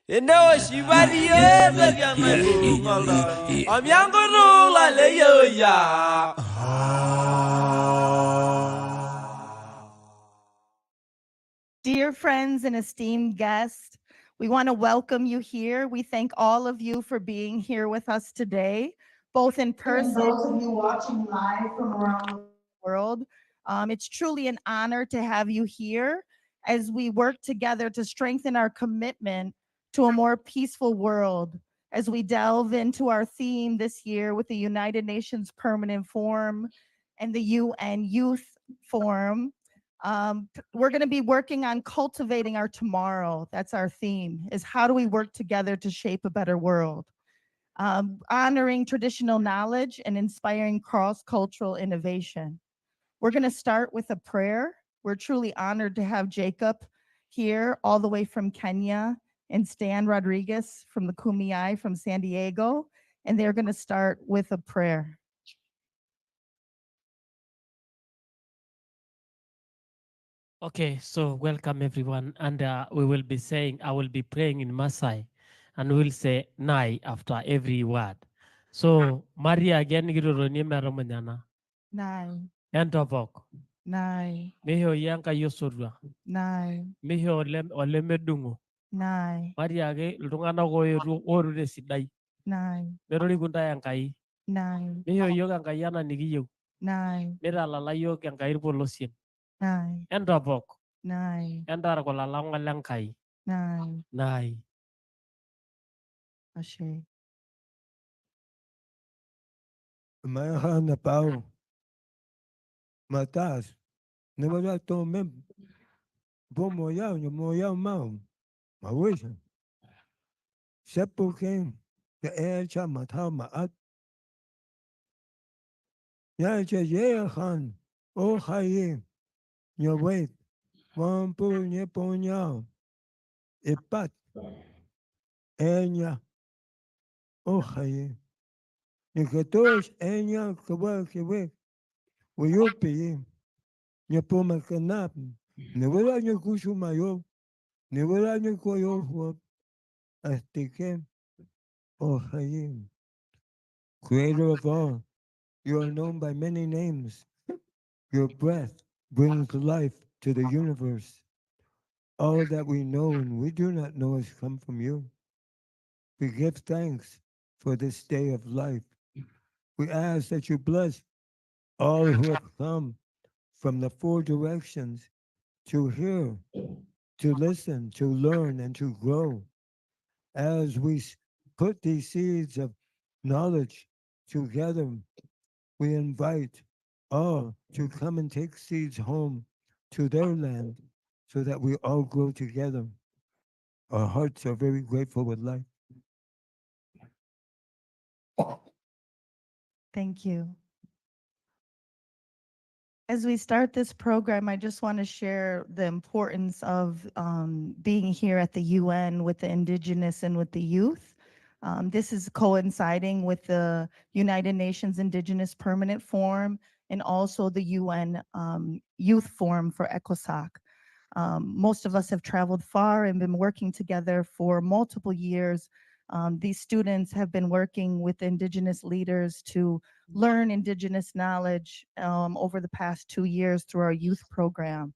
You know she body the young I'm younger like ya. Dear friends and esteemed guests, we want to welcome you here. We thank all of you for being here with us today, both in person and those of you watching live from around the world. It's truly an honor to have you here as we work together to strengthen our commitment to a more peaceful world. As we delve into our theme this year with the United Nations Permanent Forum and the UN Youth Forum, we're going to be working on cultivating our tomorrow. That's our theme, is how do we work together to shape a better world? Honoring traditional knowledge and inspiring cross-cultural innovation. We're going to start with a prayer. We're truly honored to have Jacob here all the way from Kenya and Stan Rodriguez from the Kumeyaay from San Diego. And they're going to start with a prayer. Okay, so welcome everyone, and we will be saying, I will be praying in Masai, and we'll say Nai after every word. So, Maria again, Gironi Maramanyana, Nai, Entopok, nai, Miho Yanka Yosura, nai, Miho Olemedungo, nai, Maria Lungana Oru Sidai, nai, Merori Gunda Yankai, nai, Miho Yoga Kayana Nigiyo, nai, Mira Lalayo Yankai Polosian, nai, Entopok, nai, Entara Kolalanga Lankai, nai, Nai. Ashe. Mayaha na pao. Matas. Nawala to mem. Bomoyaw, moyaw mau. Mawisha. Sepo king. The air cha matao maat. Ya cha ye khan. O haye. Your wait. Wampu nye ponyaw. Ipat. Enya. O haye. Nikatosh enya kawa kiwe. Wayupi. Nyapoma kanap. Nawala nye kushu mayo. Nawala nye koyo. Astikem. O Hayim, creator of all, you are known by many names. Your breath brings life to the universe. All that we know and we do not know has come from you. We give thanks for this day of life. We ask that you bless all who have come from the four directions to hear, to listen, to learn, and to grow. As we put these seeds of knowledge together, we invite all to come and take seeds home to their land so that we all grow together. Our hearts are very grateful with life. Thank you. As we start this program, I just want to share the importance of being here at the UN with the Indigenous and with the youth. This is coinciding with the United Nations Indigenous Permanent Forum and also the UN Youth Forum for ECOSOC. Most of us have traveled far and been working together for multiple years. These students have been working with Indigenous leaders to learn Indigenous knowledge over the past 2 years through our youth program.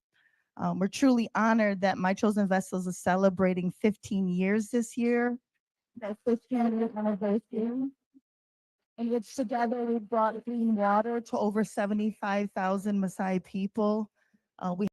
We're truly honored that My Chosen Vessels is celebrating 15 years this year. That 15th anniversary. In which together we brought clean water to over 75,000 Maasai people. We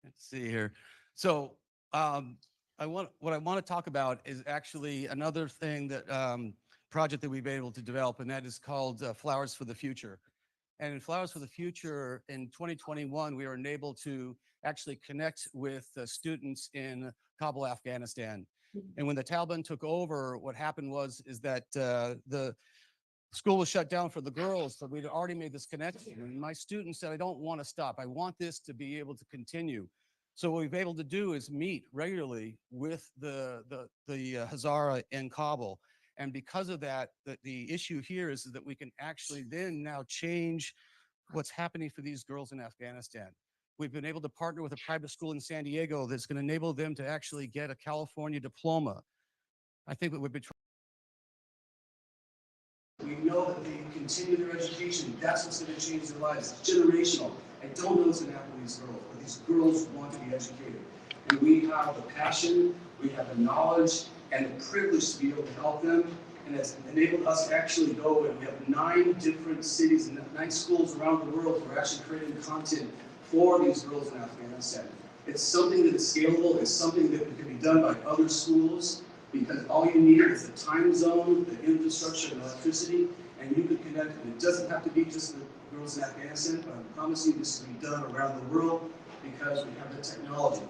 Let's see here. So what I want to talk about is actually another thing that project that we've been able to develop, and that is called Flowers for the Future. And in Flowers for the Future in 2021, we were enabled to actually connect with students in Kabul, Afghanistan. And when the Taliban took over, what happened is that the school was shut down for the girls, so we'd already made this connection. And my students said, I don't want to stop. I want this to be able to continue. So what we've been able to do is meet regularly with the Hazara in Kabul. And because of that, the issue here is that we can actually then now change what's happening for these girls in Afghanistan. We've been able to partner with a private school in San Diego that's going to enable them to actually get a California diploma. I think what we've been we know that they continue their education. That's what's going to change their lives. It's generational. I don't know what's going to happen with these girls, but these girls want to be educated. And we have the passion, we have the knowledge, and the privilege to be able to help them. And it's enabled us to actually go, and we have 9 different cities and 9 schools around the world who are actually creating content for these girls in Afghanistan. It's something that is scalable. It's something that can be done by other schools, because all you need is the time zone, the infrastructure, and electricity, and you can connect. And it doesn't have to be just the girls in Afghanistan, but I'm promising this to be done around the world because we have the technology.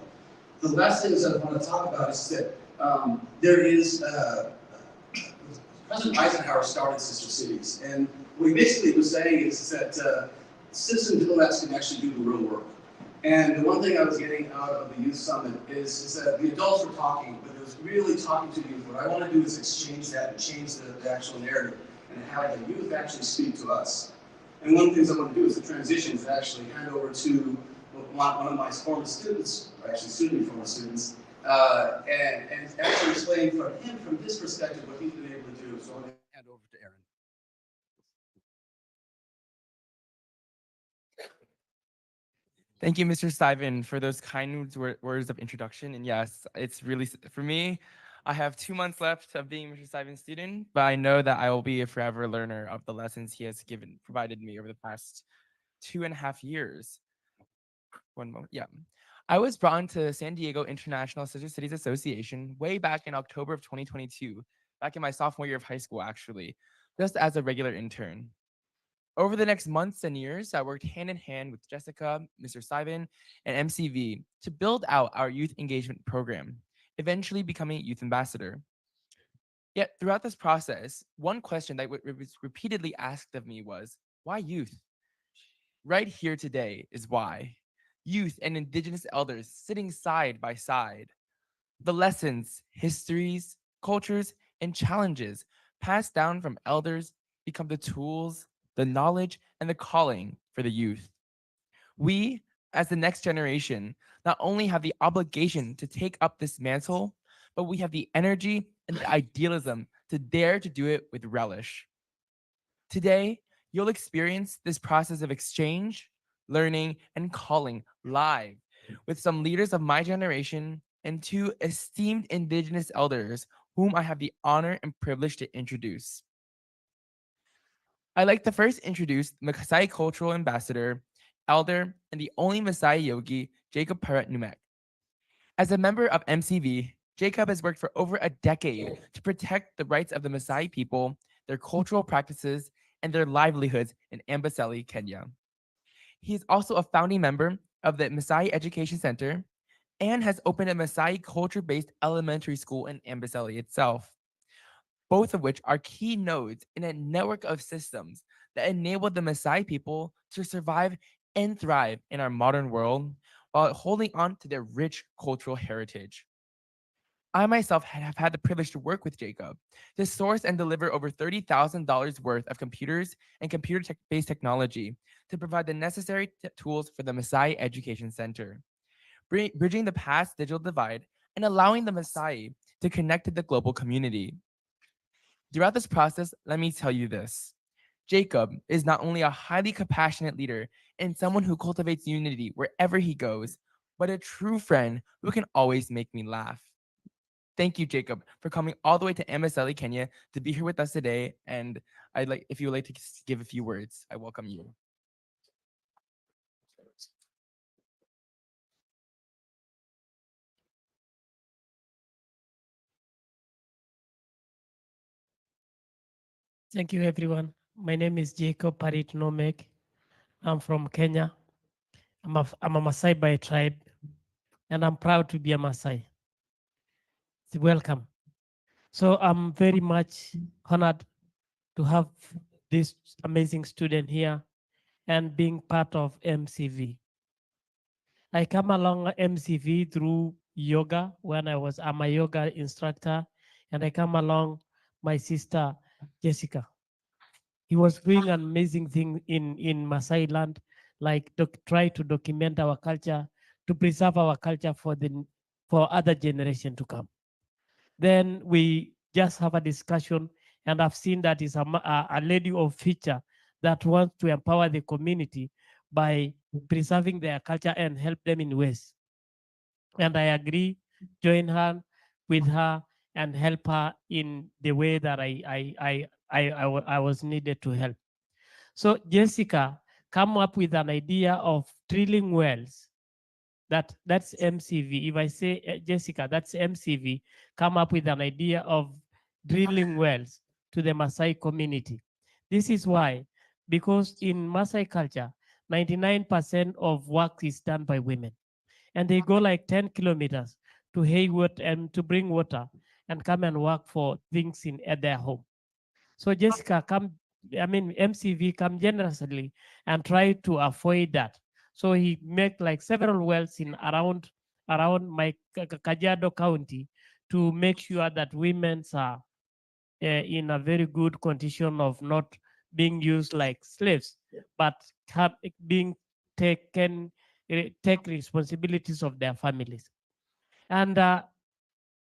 The last things I want to talk about is that there is, President Eisenhower started Sister Cities, and what he basically was saying is that citizen diplomats can actually do the real work. And the one thing I was getting out of the Youth Summit is that the adults were talking, but it was really talking to the youth. What I want to do is exchange that and change the actual narrative and have the youth actually speak to us. And one of the things I want to do is the transition is actually hand over to one of my former students, or actually soon-to-be former students, and actually explain from him, from his perspective, what he's been able to do. So I'm going to hand over to Aaron. Thank you, Mr. Stuyven, for those kind words of introduction. And yes, it's really, for me, I have 2 months left of being Mr. Stuyven's student, but I know that I will be a forever learner of the lessons he has provided me over the past 2.5 years. One moment, yeah. I was brought into San Diego International Sister Cities Association way back in October of 2022, back in my sophomore year of high school, actually, just as a regular intern. Over the next months and years, I worked hand in hand with Jessica, Mr. Stuyven, and MCV to build out our youth engagement program, eventually becoming youth ambassador. Yet throughout this process, one question that was repeatedly asked of me was, why youth? Right here today is why. Youth and Indigenous elders sitting side by side. The lessons, histories, cultures, and challenges passed down from elders become the tools, the knowledge, and the calling for the youth. We, as the next generation, not only have the obligation to take up this mantle, but we have the energy and the idealism to dare to do it with relish. Today, you'll experience this process of exchange, learning, and calling live with some leaders of my generation and 2 esteemed Indigenous elders whom I have the honor and privilege to introduce. I'd like to first introduce the Maasai Cultural Ambassador, Elder, and the only Maasai Yogi, Jacob Paret-Numek. As a member of MCV, Jacob has worked for over a decade to protect the rights of the Maasai people, their cultural practices, and their livelihoods in Amboseli, Kenya. He is also a founding member of the Maasai Education Center and has opened a Maasai culture-based elementary school in Amboseli itself, both of which are key nodes in a network of systems that enable the Maasai people to survive and thrive in our modern world while holding on to their rich cultural heritage. I myself have had the privilege to work with Jacob to source and deliver over $30,000 worth of computers and computer-based technology to provide the necessary tools for the Maasai Education Center, bridging the past digital divide and allowing the Maasai to connect to the global community. Throughout this process, let me tell you this. Jacob is not only a highly compassionate leader and someone who cultivates unity wherever he goes, but a true friend who can always make me laugh. Thank you, Jacob, for coming all the way to MSLE Kenya to be here with us today. And if you would like to give a few words, I welcome you. Thank you, everyone. My name is Jacob Parit Nomek. I'm from Kenya. I'm a Maasai by tribe, and I'm proud to be a Maasai. Welcome. So I'm very much honored to have this amazing student here and being part of MCV. I come along MCV through yoga when I'm a yoga instructor, and I come along my sister Jessica. He was doing an amazing thing in Maasai land, like try to document our culture, to preserve our culture for other generation to come. Then we just have a discussion, and I've seen that is a lady of future that wants to empower the community by preserving their culture and help them in ways. And I agree, join her with her and help her in the way that I was needed to help. So Jessica come up with an idea of drilling wells. That's MCV. If I say Jessica, that's MCV. Come up with an idea of drilling wells to the Maasai community. This is why, because in Maasai culture, 99% of work is done by women, and they go like 10 kilometers to Hayward and to bring water and come and work for things at their home. So Jessica MCV come generously and try to avoid that. So he make like several wells in around my Kajiado County to make sure that women are in a very good condition of not being used like slaves, but being taken take responsibilities of their families. And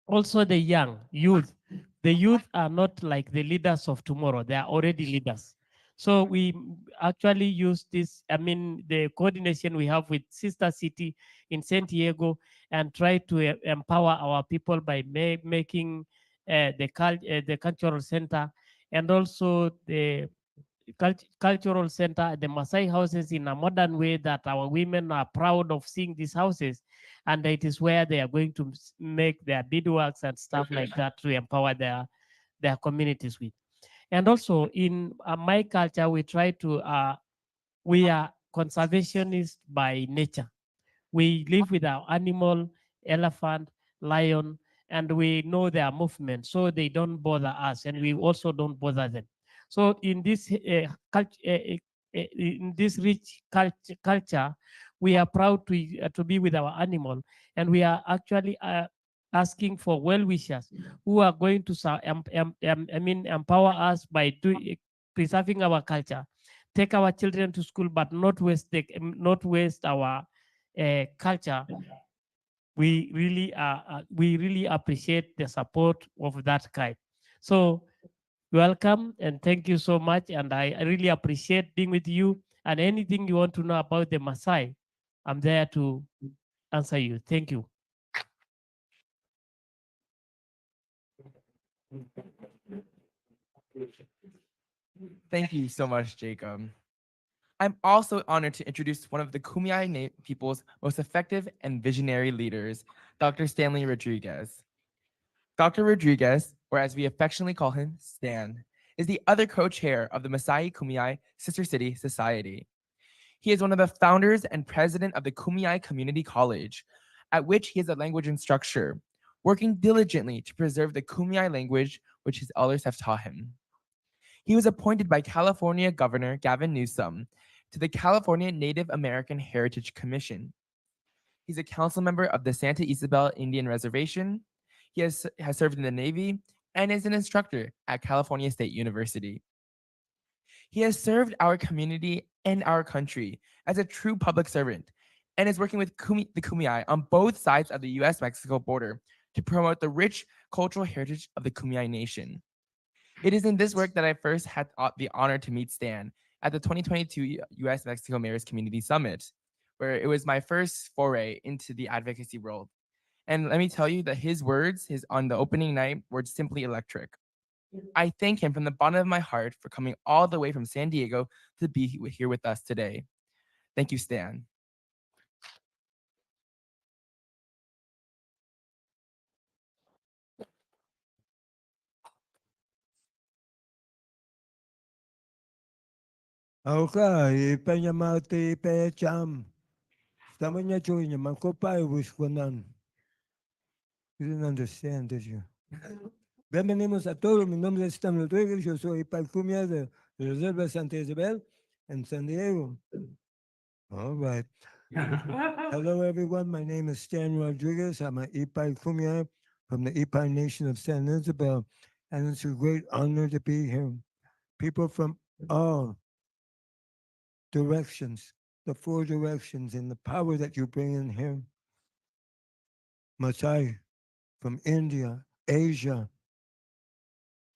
also the young youth. The youth are not like the leaders of tomorrow. They are already leaders. So we actually use this, the coordination we have with Sister City in San Diego, and try to empower our people by making the cultural center, and also the cultural center, the Maasai houses, in a modern way that our women are proud of seeing these houses. And it is where they are going to make their beadworks and stuff like that to empower their communities with. And also in my culture, we try to, we are conservationists by nature. We live with our animal, elephant, lion, and we know their movement, so they don't bother us, and we also don't bother them. So in this in this rich culture, we are proud to be with our animal, and we are actually asking for well-wishers who are going to empower us by preserving our culture, take our children to school, but not waste our culture. We really appreciate the support of that kind. So welcome and thank you so much. And I really appreciate being with you. And anything you want to know about the Maasai, I'm there to answer you. Thank you. Thank you so much, Jacob. I'm also honored to introduce one of the Kumeyaay people's most effective and visionary leaders, Dr. Stanley Rodriguez. Dr. Rodriguez, or as we affectionately call him, Stan, is the other co-chair of the Maasai Kumeyaay Sister City Society. He is one of the founders and president of the Kumeyaay Community College, at which he is a language instructor, working diligently to preserve the Kumeyaay language which his elders have taught him. He was appointed by California Governor Gavin Newsom to the California Native American Heritage Commission. He's a council member of the Santa Isabel Indian Reservation. He has served in the Navy and is an instructor at California State University. He has served our community and our country as a true public servant and is working with the Kumeyaay on both sides of the US-Mexico border to promote the rich cultural heritage of the Kumeyaay Nation. It is in this work that I first had the honor to meet Stan at the 2022 US-Mexico Mayors Community Summit, where it was my first foray into the advocacy world. And let me tell you that his words on the opening night were simply electric. I thank him from the bottom of my heart for coming all the way from San Diego to be here with us today. Thank you, Stan. Okay, ipenyamati pecham. Stamanya chunya makopai wishwanan. You didn't understand, did you? Bienvenidos a todos. Mi nombre es Stan Rodríguez. Yo soy Palcumia de Reserva Santa Isabel in San Diego. All right. Hello, everyone. My name is Stan Rodriguez. I'm an Ipai Kumeyaay from the Ipai Nation of San Isabel, and it's a great honor to be here. People from all directions, the 4 directions, and the power that you bring in here. Maasai from India, Asia,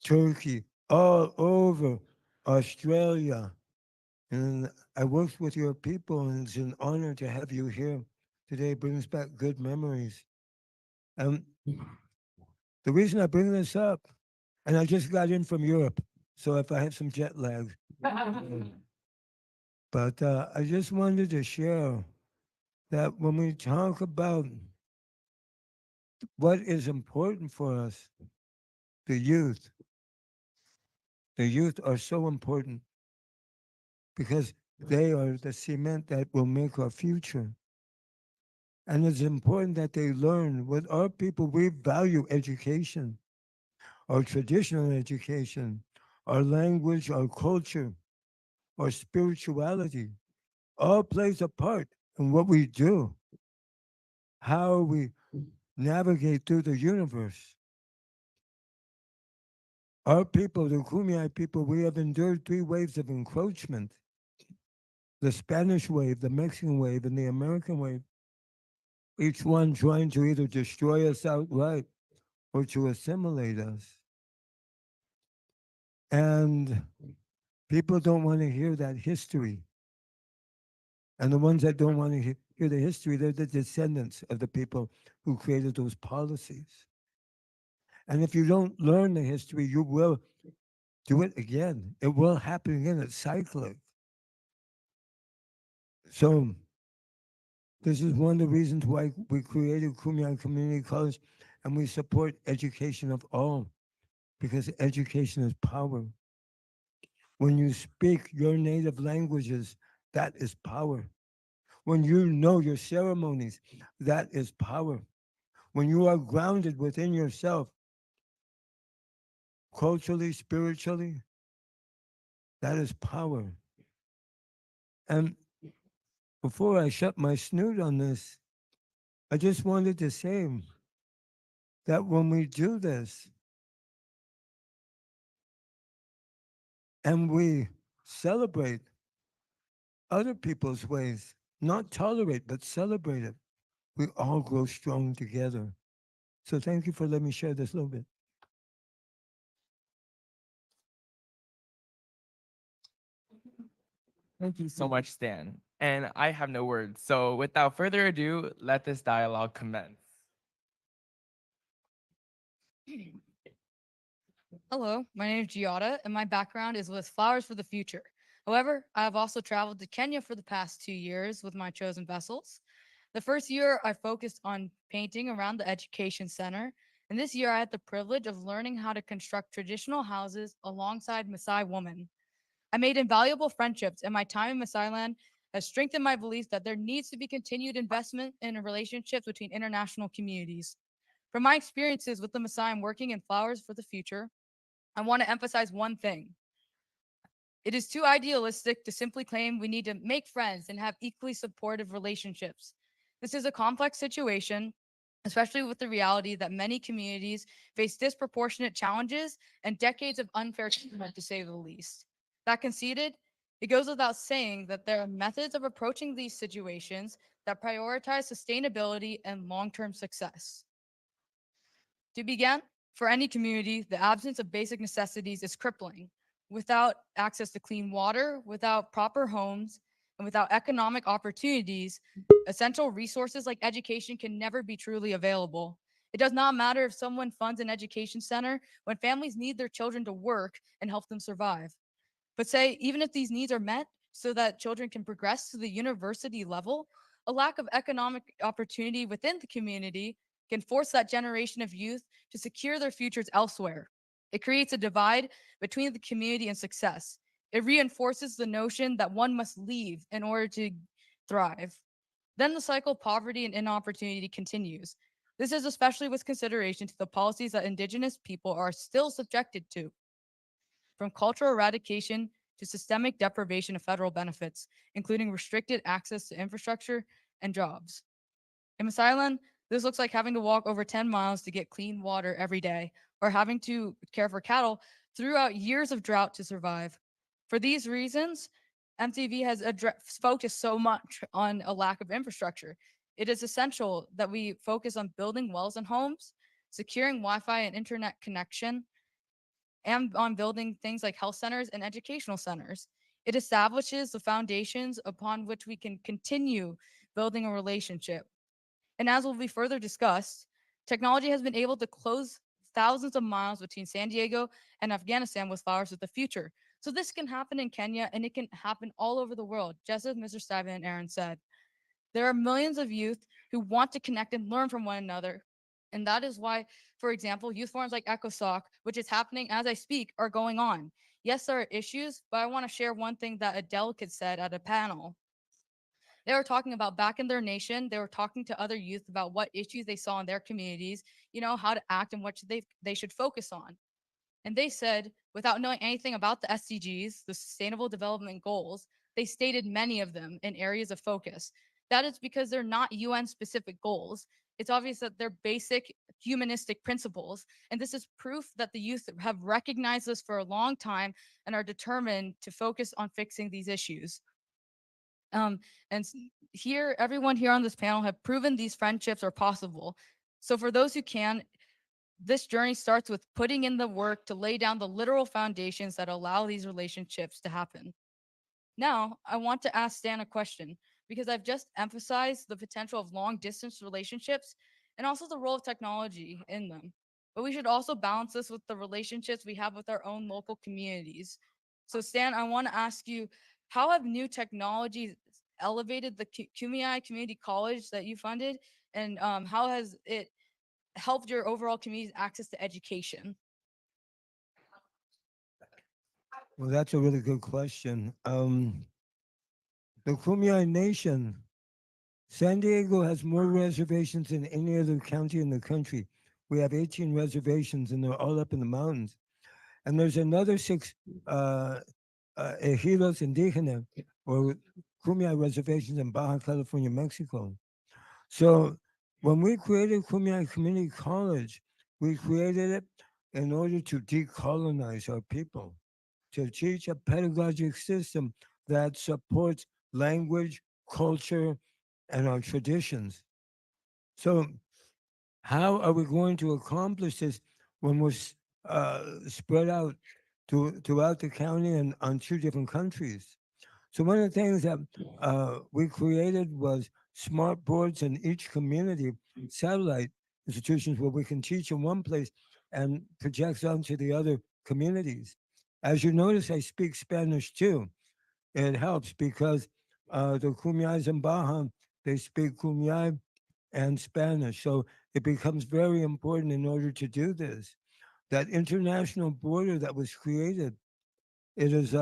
Turkey, all over Australia. And I worked with your people, and it's an honor to have you here today. It brings back good memories. The reason I bring this up, and I just got in from Europe, so if I have some jet lag, but I just wanted to share that when we talk about what is important for us, the youth are so important because they are the cement that will make our future. And it's important that they learn. With our people, we value education, our traditional education, our language, our culture, our spirituality, all plays a part in what we do, how we navigate through the universe. Our people, the Kumeyaay people, we have endured 3 waves of encroachment: the Spanish wave, the Mexican wave, and the American wave. Each one trying to either destroy us outright or to assimilate us. And people don't want to hear that history. And the ones that don't want to hear the history, they're the descendants of the people who created those policies. And if you don't learn the history, you will do it again. It will happen again. It's cyclic. So this is one of the reasons why we created Kumeyaay Community College, and we support education of all, because education is power. When you speak your native languages, that is power. When you know your ceremonies, that is power. When you are grounded within yourself, culturally, spiritually, that is power. And before I shut my snoot on this, I just wanted to say that when we do this and we celebrate other people's ways, not tolerate, but celebrate it, we all grow strong together. So thank you for letting me share this a little bit. Thank you so much, Stan. And I have no words. So without further ado, let this dialogue commence. Hello, my name is Giada, and my background is with Flowers for the Future. However, I have also traveled to Kenya for the past 2 years with my chosen vessels. The first year, I focused on painting around the education center, and this year I had the privilege of learning how to construct traditional houses alongside Maasai women. I made invaluable friendships, and my time in Maasai land has strengthened my belief that there needs to be continued investment in relationships between international communities. From my experiences with the Maasai and working in Flowers for the Future, I want to emphasize one thing. It is too idealistic to simply claim we need to make friends and have equally supportive relationships. This is a complex situation, especially with the reality that many communities face disproportionate challenges and decades of unfair treatment, to say the least. That conceded, it goes without saying that there are methods of approaching these situations that prioritize sustainability and long-term success. To begin, for any community, the absence of basic necessities is crippling. Without access to clean water, without proper homes, and without economic opportunities, essential resources like education can never be truly available. It does not matter if someone funds an education center when families need their children to work and help them survive. But say, even if these needs are met so that children can progress to the university level, a lack of economic opportunity within the community can force that generation of youth to secure their futures elsewhere. It creates a divide between the community and success. It reinforces the notion that one must leave in order to thrive. Then the cycle of poverty and inopportunity continues. This is especially with consideration to the policies that Indigenous people are still subjected to, from cultural eradication to systemic deprivation of federal benefits, including restricted access to infrastructure and jobs. In Masailand, this looks like having to walk over 10 miles to get clean water every day, or having to care for cattle throughout years of drought to survive. For these reasons, MTV has focused so much on a lack of infrastructure. It is essential that we focus on building wells and homes, securing Wi-Fi and internet connection, and on building things like health centers and educational centers. It establishes the foundations upon which we can continue building a relationship. And as will be further discussed, technology has been able to close thousands of miles between San Diego and Afghanistan with Flowers of the Future. So this can happen in Kenya and it can happen all over the world, just as Mr. Stuyvesant and Aaron said. There are millions of youth who want to connect and learn from one another. And that is why, for example, youth forums like ECOSOC, which is happening as I speak, are going on. Yes, there are issues, but I want to share one thing that a delegate said at a panel. They were talking about back in their nation, they were talking to other youth about what issues they saw in their communities, how to act and what they should focus on. And they said, without knowing anything about the SDGs, the Sustainable Development Goals, they stated many of them in areas of focus. That is because they're not UN specific goals. It's obvious that they're basic humanistic principles. And this is proof that the youth have recognized this for a long time and are determined to focus on fixing these issues. Um, and here, everyone here on this panel have proven these friendships are possible. So for those who can, this journey starts with putting in the work to lay down the literal foundations that allow these relationships to happen. Now, I want to ask Stan a question because I've just emphasized the potential of long distance relationships and also the role of technology in them. But we should also balance this with the relationships we have with our own local communities. So, Stan, I want to ask you, how have new technologies elevated the Kumeyaay Community College that you funded? And how has it helped your overall community's access to education? Well, that's a really good question. The Kumeyaay Nation, San Diego has more reservations than any other county in the country. We have 18 reservations, and they're all up in the mountains. And there's another 6 ejidos indígenas, or Kumeyaay reservations in Baja California, Mexico. So when we created Kumeyaay Community College, we created it in order to decolonize our people, to teach a pedagogic system that supports language, culture, and our traditions. So how are we going to accomplish this when we're spread out throughout the county and on 2 different countries? So one of the things that we created was smart boards in each community, satellite institutions where we can teach in one place and project onto the other communities. As you notice, I speak Spanish too. It helps because the Kumeyaay in Baja, they speak Kumeyaay and Spanish. So it becomes very important in order to do this. That international border that was created, it is,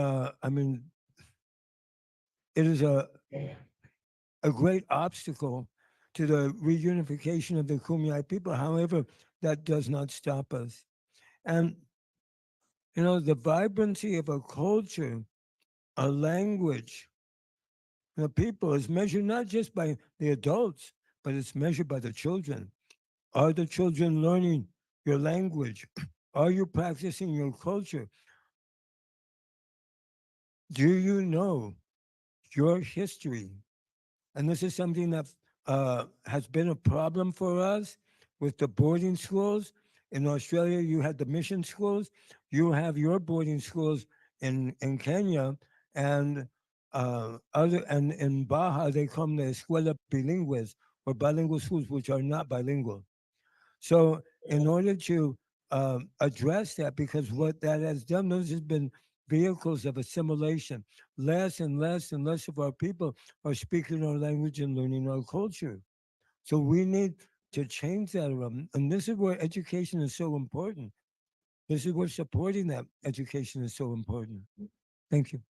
it is a great obstacle to the reunification of the Kumeyaay people. However, that does not stop us. And, the vibrancy of a culture, a language, the people is measured not just by the adults, but it's measured by the children. Are the children learning your language? Are you practicing your culture? Do you know your history? And this is something that has been a problem for us with the boarding schools. In Australia, you had the mission schools. You have your boarding schools in Kenya, and and in Baja they come the escuela bilingües or bilingual schools, which are not bilingual. So in order to address that, because what that has done, those has been vehicles of assimilation. Less and less and less of our people are speaking our language and learning our culture. So we need to change that around. And this is where education is so important. This is where supporting that education is so important. Thank you.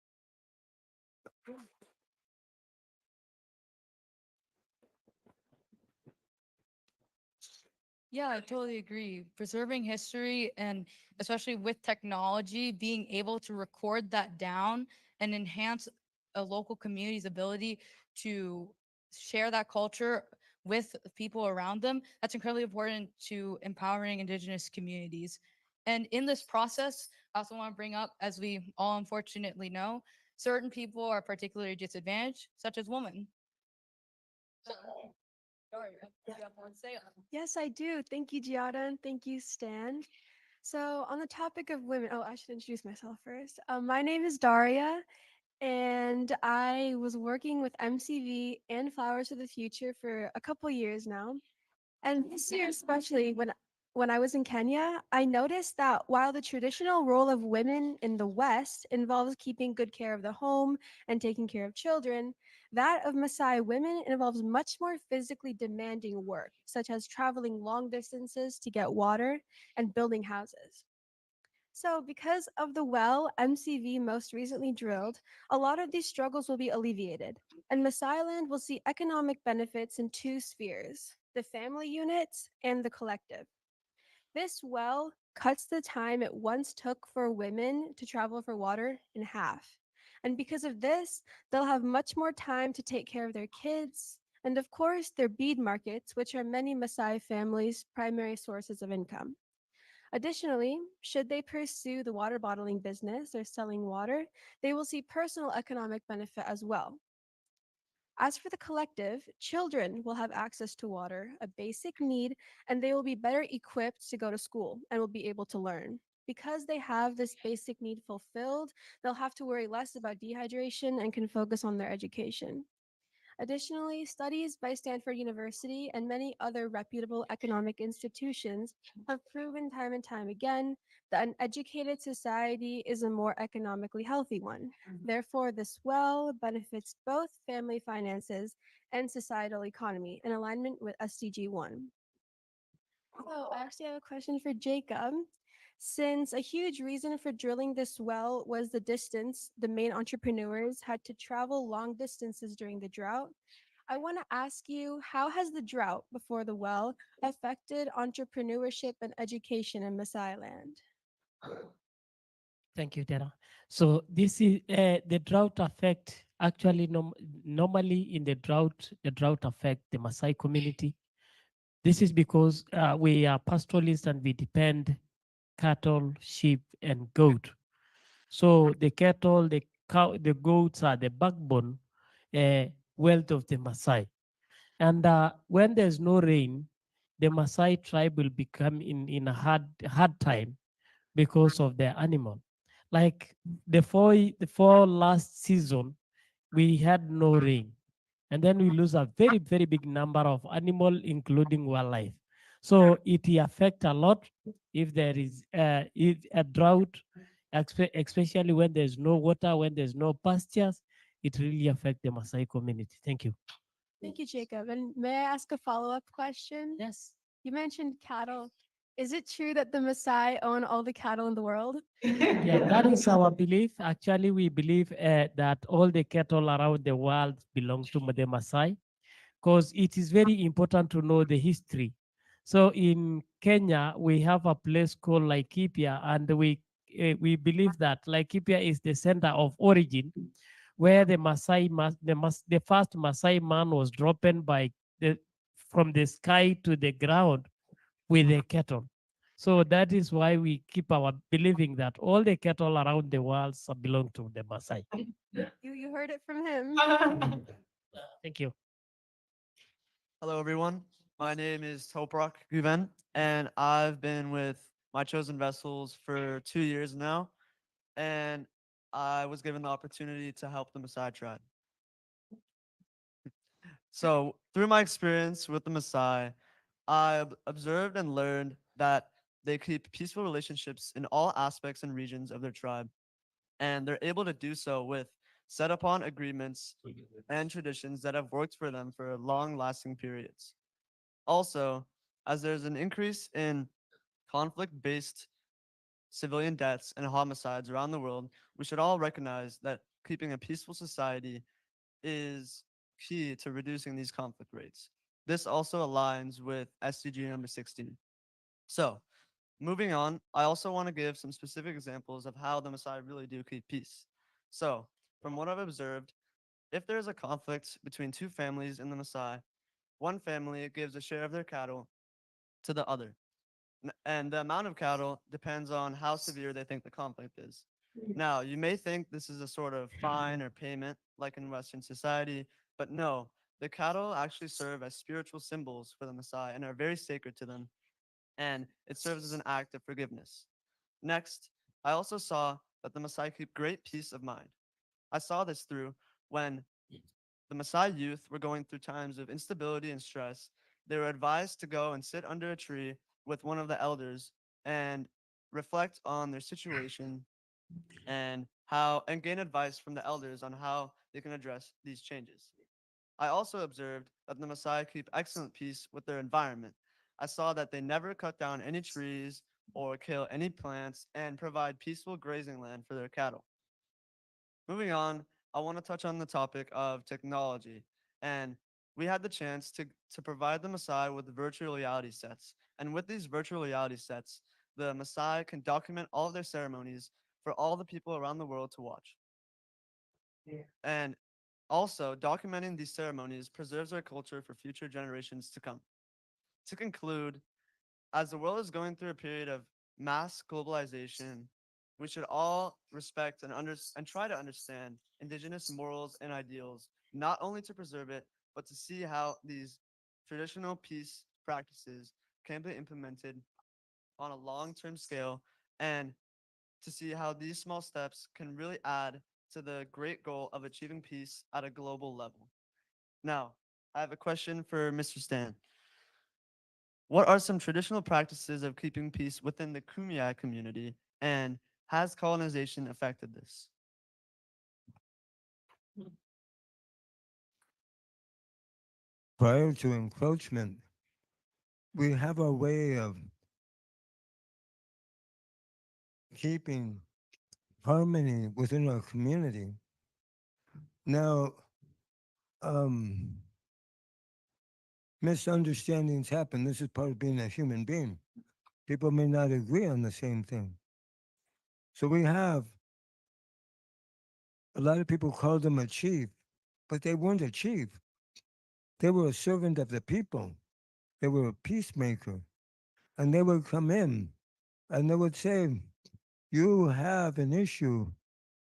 Yeah, I totally agree. Preserving history and especially with technology, being able to record that down and enhance a local community's ability to share that culture with people around them, that's incredibly important to empowering indigenous communities. And in this process, I also want to bring up, as we all unfortunately know, certain people are particularly disadvantaged, such as women. Sorry, you have more to say on that? Yes, I do. Thank you, Giada, and thank you, Stan. So, on the topic of women, oh, I should introduce myself first. My name is Daria, and I was working with MCV and Flowers for the Future for a couple years now. And this year, especially when I was in Kenya, I noticed that while the traditional role of women in the West involves keeping good care of the home and taking care of children, that of Maasai women involves much more physically demanding work, such as traveling long distances to get water and building houses. So, because of the well MCV most recently drilled, a lot of these struggles will be alleviated, and Maasai land will see economic benefits in two spheres: the family units and the collective. This well cuts the time it once took for women to travel for water in half. And because of this, they'll have much more time to take care of their kids, and of course, their bead markets, which are many Maasai families' primary sources of income. Additionally, should they pursue the water bottling business or selling water, they will see personal economic benefit as well. As for the collective, children will have access to water, a basic need, and they will be better equipped to go to school and will be able to learn. Because they have this basic need fulfilled, they'll have to worry less about dehydration and can focus on their education. Additionally, studies by Stanford University and many other reputable economic institutions have proven time and time again that an educated society is a more economically healthy one. Therefore, this well benefits both family finances and societal economy in alignment with SDG 1. So, I actually have a question for Jacob. Since a huge reason for drilling this well was the distance the main entrepreneurs had to travel long distances during the drought, I want to ask you, how has the drought before the well affected entrepreneurship and education in Maasai land? Thank you, Dara. So this is the drought affect actually normally in the drought affect the Maasai community. This is because we are pastoralists and we depend cattle, sheep, and goat. So the cattle, the cow, the goats are the backbone wealth of the Maasai. And when there's no rain, the Maasai tribe will become in a hard time because of their animal. Like the four last season, we had no rain, and then we lose a very big number of animal, including wildlife. So it affect a lot if there is if a drought, especially when there's no water, when there's no pastures. It really affect the Maasai community. Thank you. Thank you, Jacob. And may I ask a follow-up question? Yes. You mentioned cattle. Is it true that the Maasai own all the cattle in the world? Yeah, that is our belief. Actually, we believe that all the cattle around the world belong to the Maasai, because it is very important to know the history. So in Kenya, we have a place called Laikipia, and we believe that Laikipia is the center of origin, where the the first Maasai man was dropped by the from the sky to the ground with the cattle. So that is why we keep our believing that all the cattle around the world belong to the Maasai. You heard it from him. Thank you. Hello, everyone. My name is Toprak Guven, and I've been with My Chosen Vessels for 2 years now, and I was given the opportunity to help the Maasai tribe. So, through my experience with the Maasai, I observed and learned that they keep peaceful relationships in all aspects and regions of their tribe, and they're able to do so with set upon agreements and traditions that have worked for them for long lasting periods. Also, as there's an increase in conflict based civilian deaths and homicides around the world, we should all recognize that keeping a peaceful society is key to reducing these conflict rates. This also aligns with SDG number 16. So, moving on, I also want to give some specific examples of how the Maasai really do keep peace. So, from what I've observed, if there is a conflict between two families in the Maasai, one family gives a share of their cattle to the other. And the amount of cattle depends on how severe they think the conflict is. Now, you may think this is a sort of fine or payment like in Western society, but no, the cattle actually serve as spiritual symbols for the Maasai and are very sacred to them, and it serves as an act of forgiveness. Next, I also saw that the Maasai keep great peace of mind. I saw this through when the Maasai youth were going through times of instability and stress. They were advised to go and sit under a tree with one of the elders and reflect on their situation and gain advice from the elders on how they can address these changes. I also observed that the Maasai keep excellent peace with their environment. I saw that they never cut down any trees or kill any plants and provide peaceful grazing land for their cattle. Moving on, I want to touch on the topic of technology. And we had the chance to provide the Maasai with virtual reality sets. And with these virtual reality sets, the Maasai can document all of their ceremonies for all the people around the world to watch. And also, documenting these ceremonies preserves our culture for future generations to come. To conclude, as the world is going through a period of mass globalization, we should all respect and try to understand indigenous morals and ideals, not only to preserve it, but to see how these traditional peace practices can be implemented on a long-term scale and to see how these small steps can really add to the great goal of achieving peace at a global level. Now, I have a question for Mr. Stan. What are some traditional practices of keeping peace within the Kumeyaay community, and has colonization affected this? Prior to encroachment, we have a way of keeping harmony within our community. Now, um, misunderstandings happen. This is part of being a human being. People may not agree on the same thing. So we have a lot of people call them a chief, but they weren't a chief. They were a servant of the people. They were a peacemaker. And they would come in and they would say, you have an issue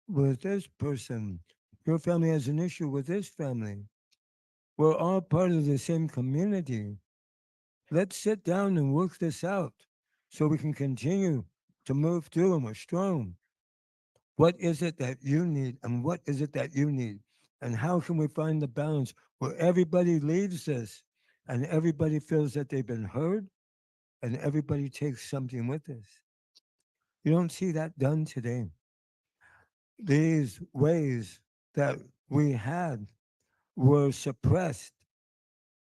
with this person. Your family has an issue with this family. We're all part of the same community. Let's sit down and work this out so we can continue to move through and we're strong. What is it that you need and what is it that you need? And how can we find the balance where everybody leaves this and everybody feels that they've been heard and everybody takes something with this? You don't see that done today. These ways that we had were suppressed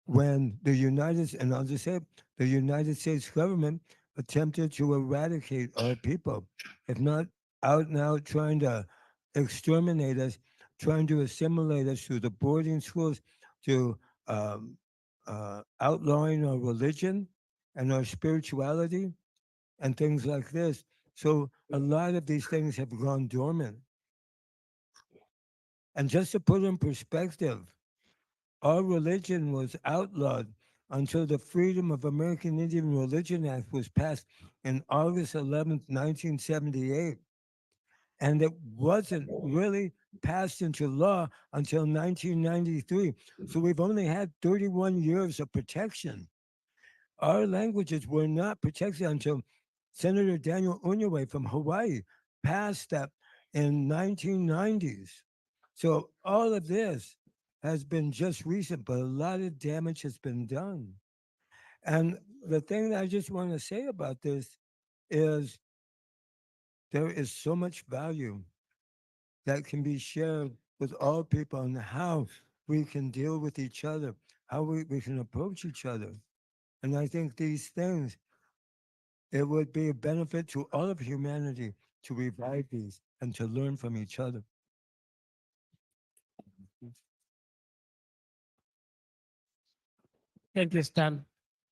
when and I'll just say, the United States government attempted to eradicate our people, if not out and out trying to exterminate us, trying to assimilate us through the boarding schools, to outlawing our religion and our spirituality and things like this. So a lot of these things have gone dormant. And just to put in perspective, our religion was outlawed until the Freedom of American Indian Religion Act was passed in August 11th, 1978. And it wasn't really passed into law until 1993. So we've only had 31 years of protection. Our languages were not protected until Senator Daniel Inouye from Hawaii passed that in 1990s. So all of this has been just recent, but a lot of damage has been done. And the thing that I just want to say about this is there is so much value that can be shared with all people on how we can deal with each other, how we can approach each other. And I think these things, it would be a benefit to all of humanity to revive these and to learn from each other. Thank you, Stan.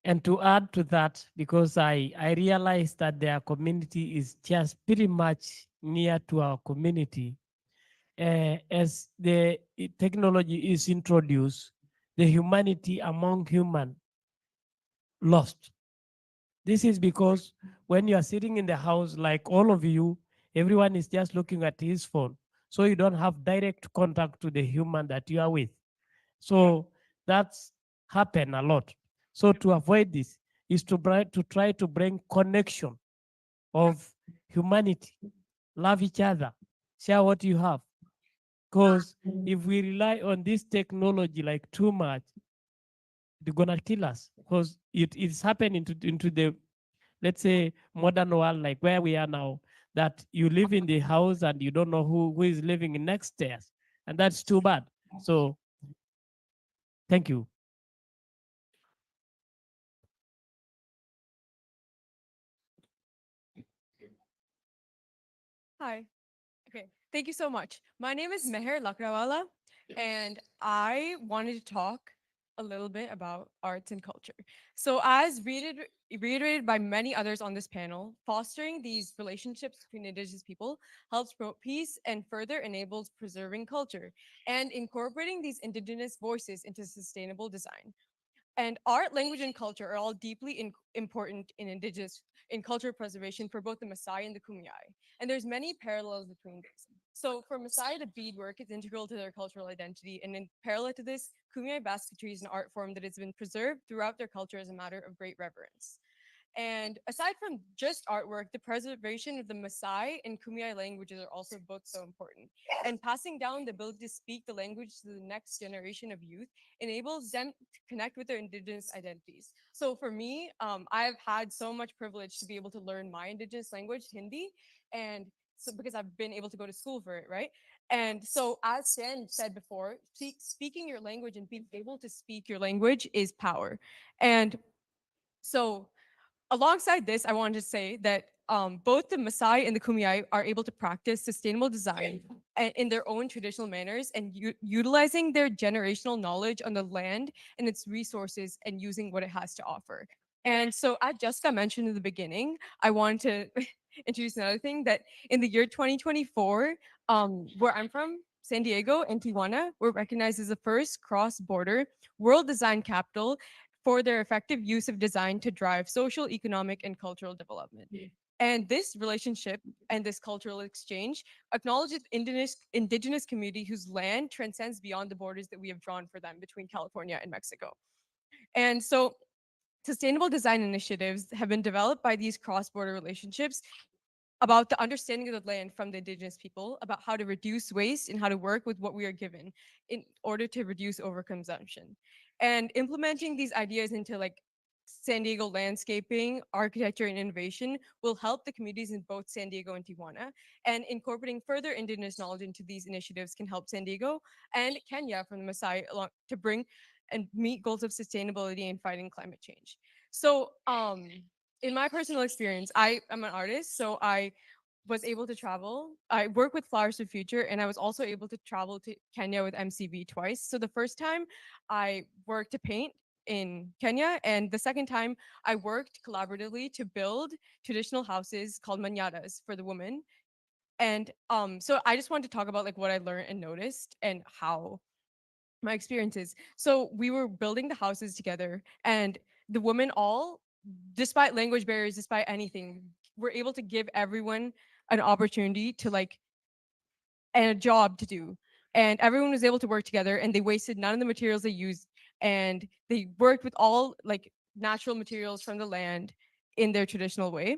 And to add to that, because I realized that their community is just pretty much near to our community, as the technology is introduced, the humanity among human lost. This is because when you are sitting in the house, like all of you, everyone is just looking at his phone. So you don't have direct contact to the human that you are with. So that's happened a lot. So to avoid this is to try to bring connection of humanity, love each other, share what you have. Because if we rely on this technology like too much, it's gonna kill us. Because it's happening into the, let's say, modern world, like where we are now, that you live in the house and you don't know who is living in next stairs. And that's too bad. So thank you. Hi. Okay. Thank you so much. My name is Meher Lakrawala, and I wanted to talk a little bit about arts and culture. So, as reiterated by many others on this panel, fostering these relationships between Indigenous people helps promote peace and further enables preserving culture and incorporating these Indigenous voices into sustainable design. And art, language, and culture are all deeply important in indigenous in cultural preservation for both the Maasai and the Kumeyaay. And there's many parallels between this. So for Maasai, the beadwork is integral to their cultural identity, and in parallel to this, Kumeyaay basketry is an art form that has been preserved throughout their culture as a matter of great reverence. And aside from just artwork, the preservation of the Maasai and Kumeyaay languages are also both so important. And passing down the ability to speak the language to the next generation of youth enables them to connect with their indigenous identities. So for me, I've had so much privilege to be able to learn my indigenous language, Hindi, and so because I've been able to go to school for it, right? And so, as Stan said before, speaking your language and being able to speak your language is power. And so, alongside this, I wanted to say that both the Maasai and the Kumeyaay are able to practice sustainable design in their own traditional manners and utilizing their generational knowledge on the land and its resources and using what it has to offer. And so, as Jessica mentioned in the beginning, I wanted to introduce another thing that in the year 2024, where I'm from, San Diego and Tijuana were recognized as the first cross-border world design capital for their effective use of design to drive social, economic, and cultural development. And this relationship and this cultural exchange acknowledges indigenous community whose land transcends beyond the borders that we have drawn for them between California and Mexico. And so sustainable design initiatives have been developed by these cross-border relationships about the understanding of the land from the indigenous people, about how to reduce waste and how to work with what we are given in order to reduce overconsumption. And implementing these ideas into like San Diego landscaping, architecture, and innovation will help the communities in both San Diego and Tijuana. And incorporating further indigenous knowledge into these initiatives can help San Diego and Kenya from the Maasai along to bring and meet goals of sustainability and fighting climate change. So in my personal experience, I am an artist, so I was able to travel. I work with Flowers for Future, and I was also able to travel to Kenya with MCV twice. So the first time I worked to paint in Kenya, and the second time I worked collaboratively to build traditional houses called manyadas for the women. And so I just wanted to talk about like what I learned and noticed and how my experiences. So we were building the houses together, and the women all, despite language barriers, despite anything, were able to give everyone an opportunity to like and a job to do. And everyone was able to work together and they wasted none of the materials they used. And they worked with all like natural materials from the land in their traditional way.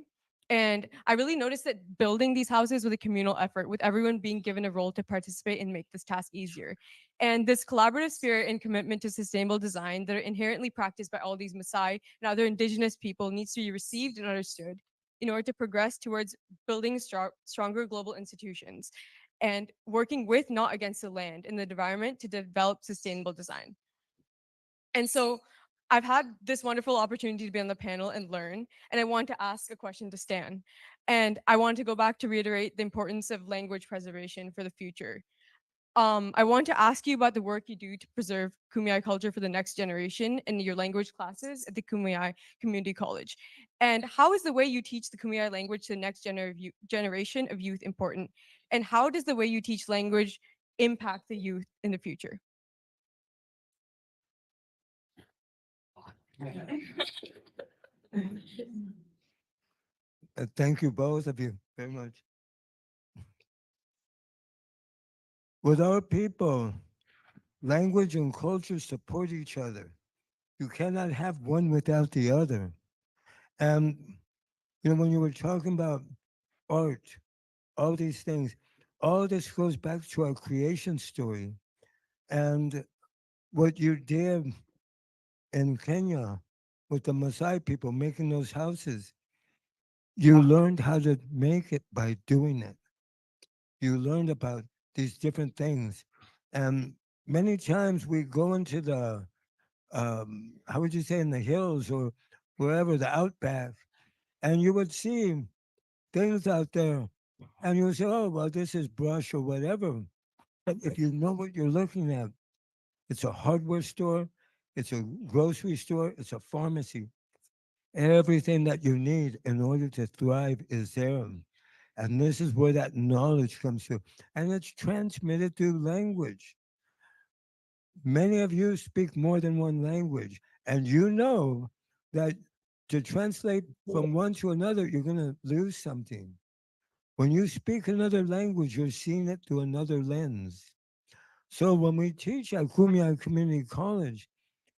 And I really noticed that building these houses was a communal effort, with everyone being given a role to participate and make this task easier. And this collaborative spirit and commitment to sustainable design that are inherently practiced by all these Maasai and other indigenous people needs to be received and understood in order to progress towards building stronger global institutions and working with, not against the land and the environment to develop sustainable design. And so I've had this wonderful opportunity to be on the panel and learn, and I want to ask a question to Stan. And I want to go back to reiterate the importance of language preservation for the future. I want to ask you about the work you do to preserve Kumeyaay culture for the next generation in your language classes at the Kumeyaay Community College. And how is the way you teach the Kumeyaay language to the next generation of youth important? And how does the way you teach language impact the youth in the future? Thank you, both of you, very much. With our people, language and culture support each other. You cannot have one without the other. And, when you were talking about art, all these things, all this goes back to our creation story. And what you did in Kenya with the Maasai people making those houses, you learned how to make it by doing it. You learned about these different things. And many times we go into the, how would you say, in the hills or wherever, the outback, and you would see things out there, and you would say, oh, well, this is brush or whatever. But if you know what you're looking at, it's a hardware store, it's a grocery store, it's a pharmacy. Everything that you need in order to thrive is there. And this is where that knowledge comes through. And it's transmitted through language. Many of you speak more than one language, and you know that to translate from one to another, you're going to lose something. When you speak another language, you're seeing it through another lens. So when we teach at Kumeyaay Community College,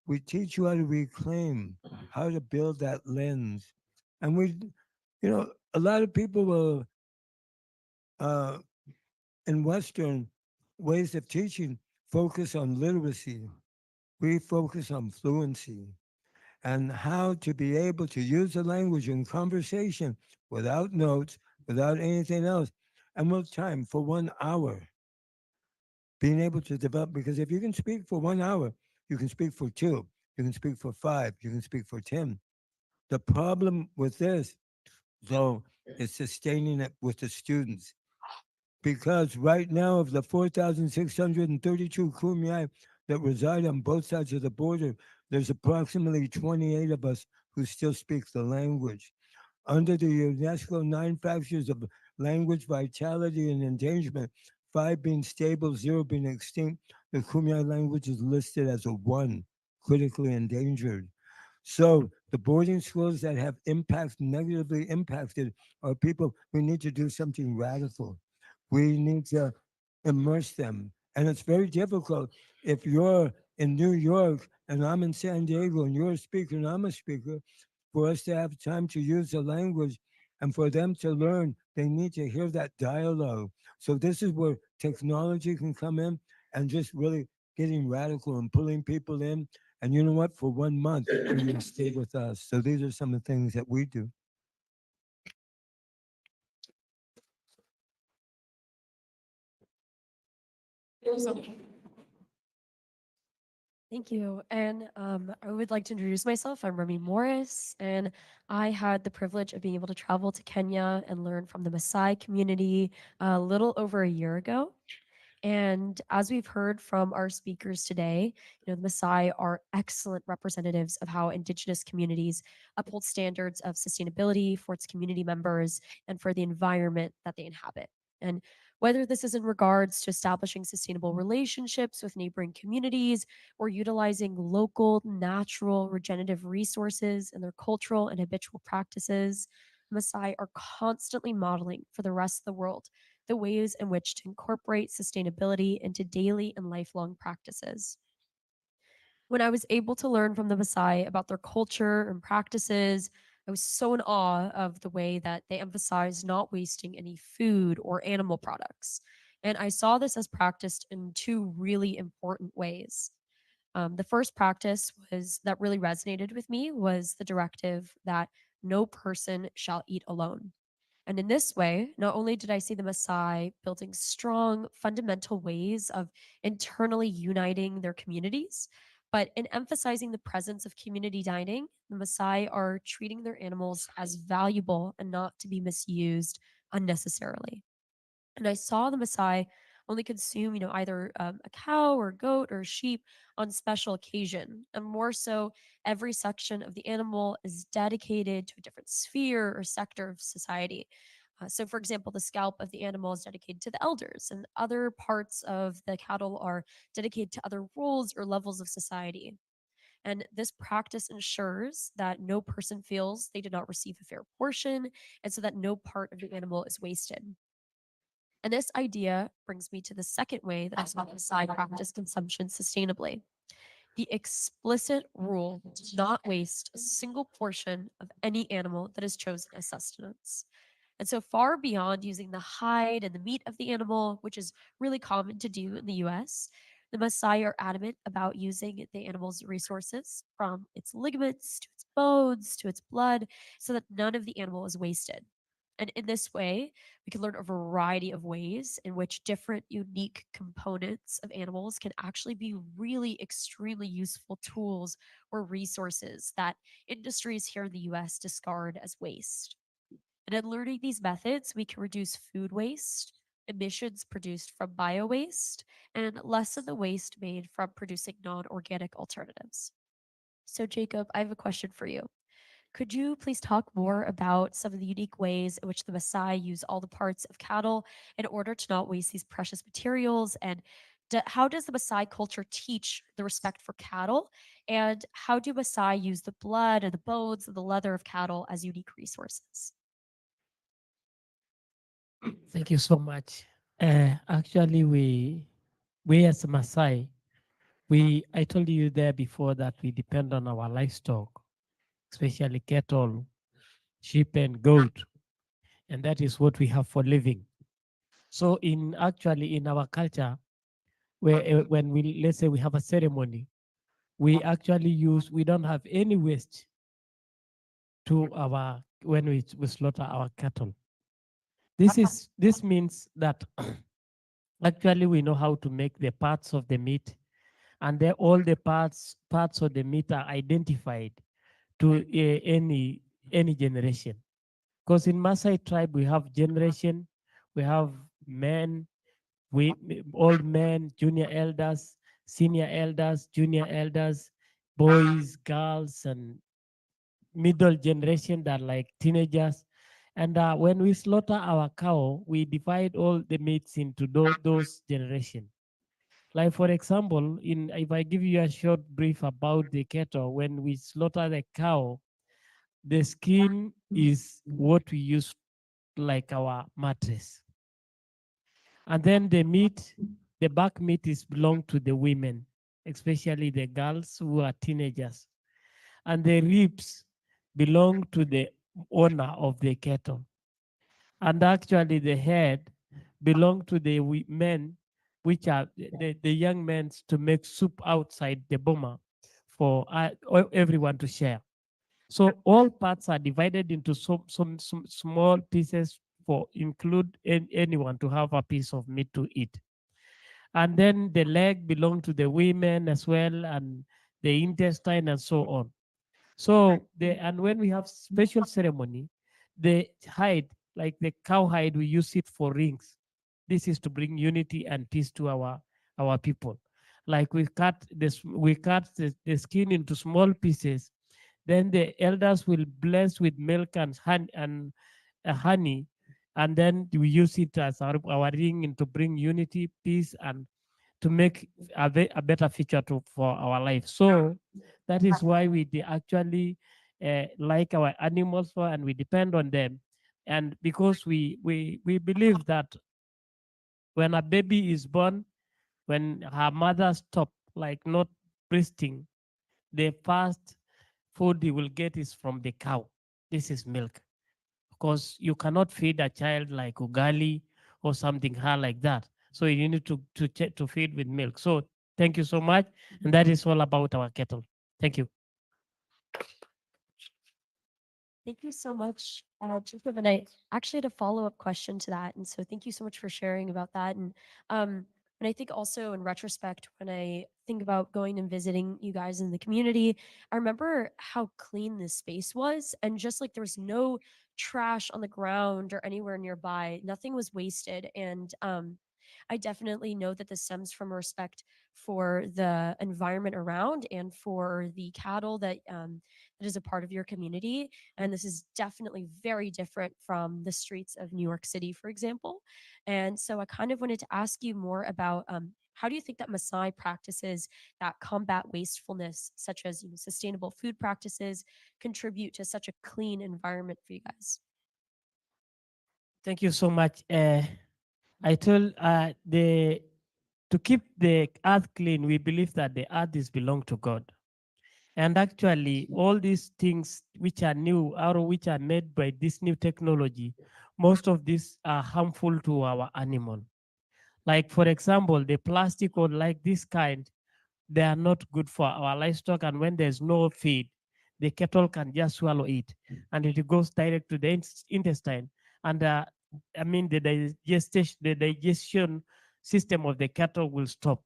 we teach you how to reclaim, how to build that lens. And a lot of people will, uh, in Western ways of teaching, focus on literacy. We focus on fluency and how to be able to use the language in conversation without notes, without anything else, and with time for 1 hour. Being able to develop, because if you can speak for 1 hour, you can speak for 2, you can speak for 5, you can speak for 10. The problem with this, though, is sustaining it with the students. Because right now, of the 4,632 Kumeyaay that reside on both sides of the border, there's approximately 28 of us who still speak the language. Under the UNESCO 9 factors of language vitality and endangerment, 5 being stable, 0 being extinct, the Kumeyaay language is listed as a 1, critically endangered. So the boarding schools that have negatively impacted our people, we need to do something radical. We need to immerse them. And it's very difficult if you're in New York and I'm in San Diego and you're a speaker and I'm a speaker, for us to have time to use the language and for them to learn, they need to hear that dialogue. So this is where technology can come in and just really getting radical and pulling people in. And you know what? For 1 month, you can stay with us. So these are some of the things that we do. Thank you. And I would like to introduce myself. I'm Remy Morris, and I had the privilege of being able to travel to Kenya and learn from the Maasai community a little over a year ago. And as we've heard from our speakers today, the Maasai are excellent representatives of how Indigenous communities uphold standards of sustainability for its community members and for the environment that they inhabit. And whether this is in regards to establishing sustainable relationships with neighboring communities or utilizing local, natural, regenerative resources in their cultural and habitual practices, Maasai are constantly modeling for the rest of the world the ways in which to incorporate sustainability into daily and lifelong practices. When I was able to learn from the Maasai about their culture and practices, I was so in awe of the way that they emphasize not wasting any food or animal products. And I saw this as practiced in two really important ways. The first practice was that really resonated with me was the directive that no person shall eat alone. And in this way, not only did I see the Maasai building strong, fundamental ways of internally uniting their communities, but in emphasizing the presence of community dining, the Maasai are treating their animals as valuable and not to be misused unnecessarily. And I saw the Maasai only consume, either a cow or goat or sheep on special occasion. And more so, every section of the animal is dedicated to a different sphere or sector of society. So, for example, the scalp of the animal is dedicated to the elders, and other parts of the cattle are dedicated to other roles or levels of society. And this practice ensures that no person feels they did not receive a fair portion, and so that no part of the animal is wasted. And this idea brings me to the second way that I saw the Maasai practice consumption sustainably. The explicit rule to not waste a single portion of any animal that is chosen as sustenance. And so far beyond using the hide and the meat of the animal, which is really common to do in the US, the Maasai are adamant about using the animal's resources from its ligaments to its bones to its blood so that none of the animal is wasted. And in this way, we can learn a variety of ways in which different unique components of animals can actually be really extremely useful tools or resources that industries here in the US discard as waste. And in learning these methods, we can reduce food waste, emissions produced from bio waste, and lessen the waste made from producing non organic alternatives. So, Jacob, I have a question for you. Could you please talk more about some of the unique ways in which the Maasai use all the parts of cattle in order to not waste these precious materials? And how does the Maasai culture teach the respect for cattle? And how do Maasai use the blood and the bones and the leather of cattle as unique resources? Thank you so much. Actually, we as Maasai, I told you there before that we depend on our livestock, especially cattle, sheep, and goat, and that is what we have for living. So, in our culture, when we let's say we have a ceremony, we don't have any waste to our when we slaughter our cattle. This means that actually we know how to make the parts of the meat, and all the parts of the meat are identified to any generation. Because in Maasai tribe we have generation, we have men, old men, junior elders, senior elders, junior elders, boys, girls, and middle generation that like teenagers. And when we slaughter our cow, we divide all the meats into those generations. Like for example, if I give you a short brief about the cattle, when we slaughter the cow, the skin is what we use like our mattress. And then the back meat is belong to the women, especially the girls who are teenagers. And the ribs belong to the owner of the cattle. And actually the head belong to the men, which are the young men to make soup outside the boma for everyone to share. So all parts are divided into some small pieces for include anyone to have a piece of meat to eat. And then the leg belong to the women as well, and the intestine and so on. So and when we have special ceremony, the hide, like the cow hide, we use it for rings. This is to bring unity and peace to our people. Like we cut the skin into small pieces. Then the elders will bless with milk and honey, and then we use it as our ring to bring unity, peace, and to make a better future for our life. So that is why we actually like our animals and we depend on them. And because we believe that When a baby is born, when her mother stop, like not breasting, the first food he will get is from the cow. This is milk. Because you cannot feed a child like ugali or something hard like that. So you need to feed with milk. So thank you so much. And that is all about our kettle. Thank you. Thank you so much, Jacob. And I actually had a follow-up question to that. And so thank you so much for sharing about that. And I think also in retrospect, when I think about going and visiting you guys in the community, I remember how clean this space was. And just like there was no trash on the ground or anywhere nearby, nothing was wasted. And I definitely know that this stems from a respect for the environment around and for the cattle that is a part of your community. And this is definitely very different from the streets of New York City, for example. And so I kind of wanted to ask you more about how do you think that Maasai practices that combat wastefulness, such as sustainable food practices, contribute to such a clean environment for you guys? Thank you so much. I told the to keep the earth clean, we believe that the earth is belong to God. And actually, all these things which are new or which are made by this new technology, most of these are harmful to our animal. Like for example, the plastic or like this kind, they are not good for our livestock. And when there's no feed, the cattle can just swallow it, and it goes direct to the intestine. And I mean, the digestion system of the cattle will stop.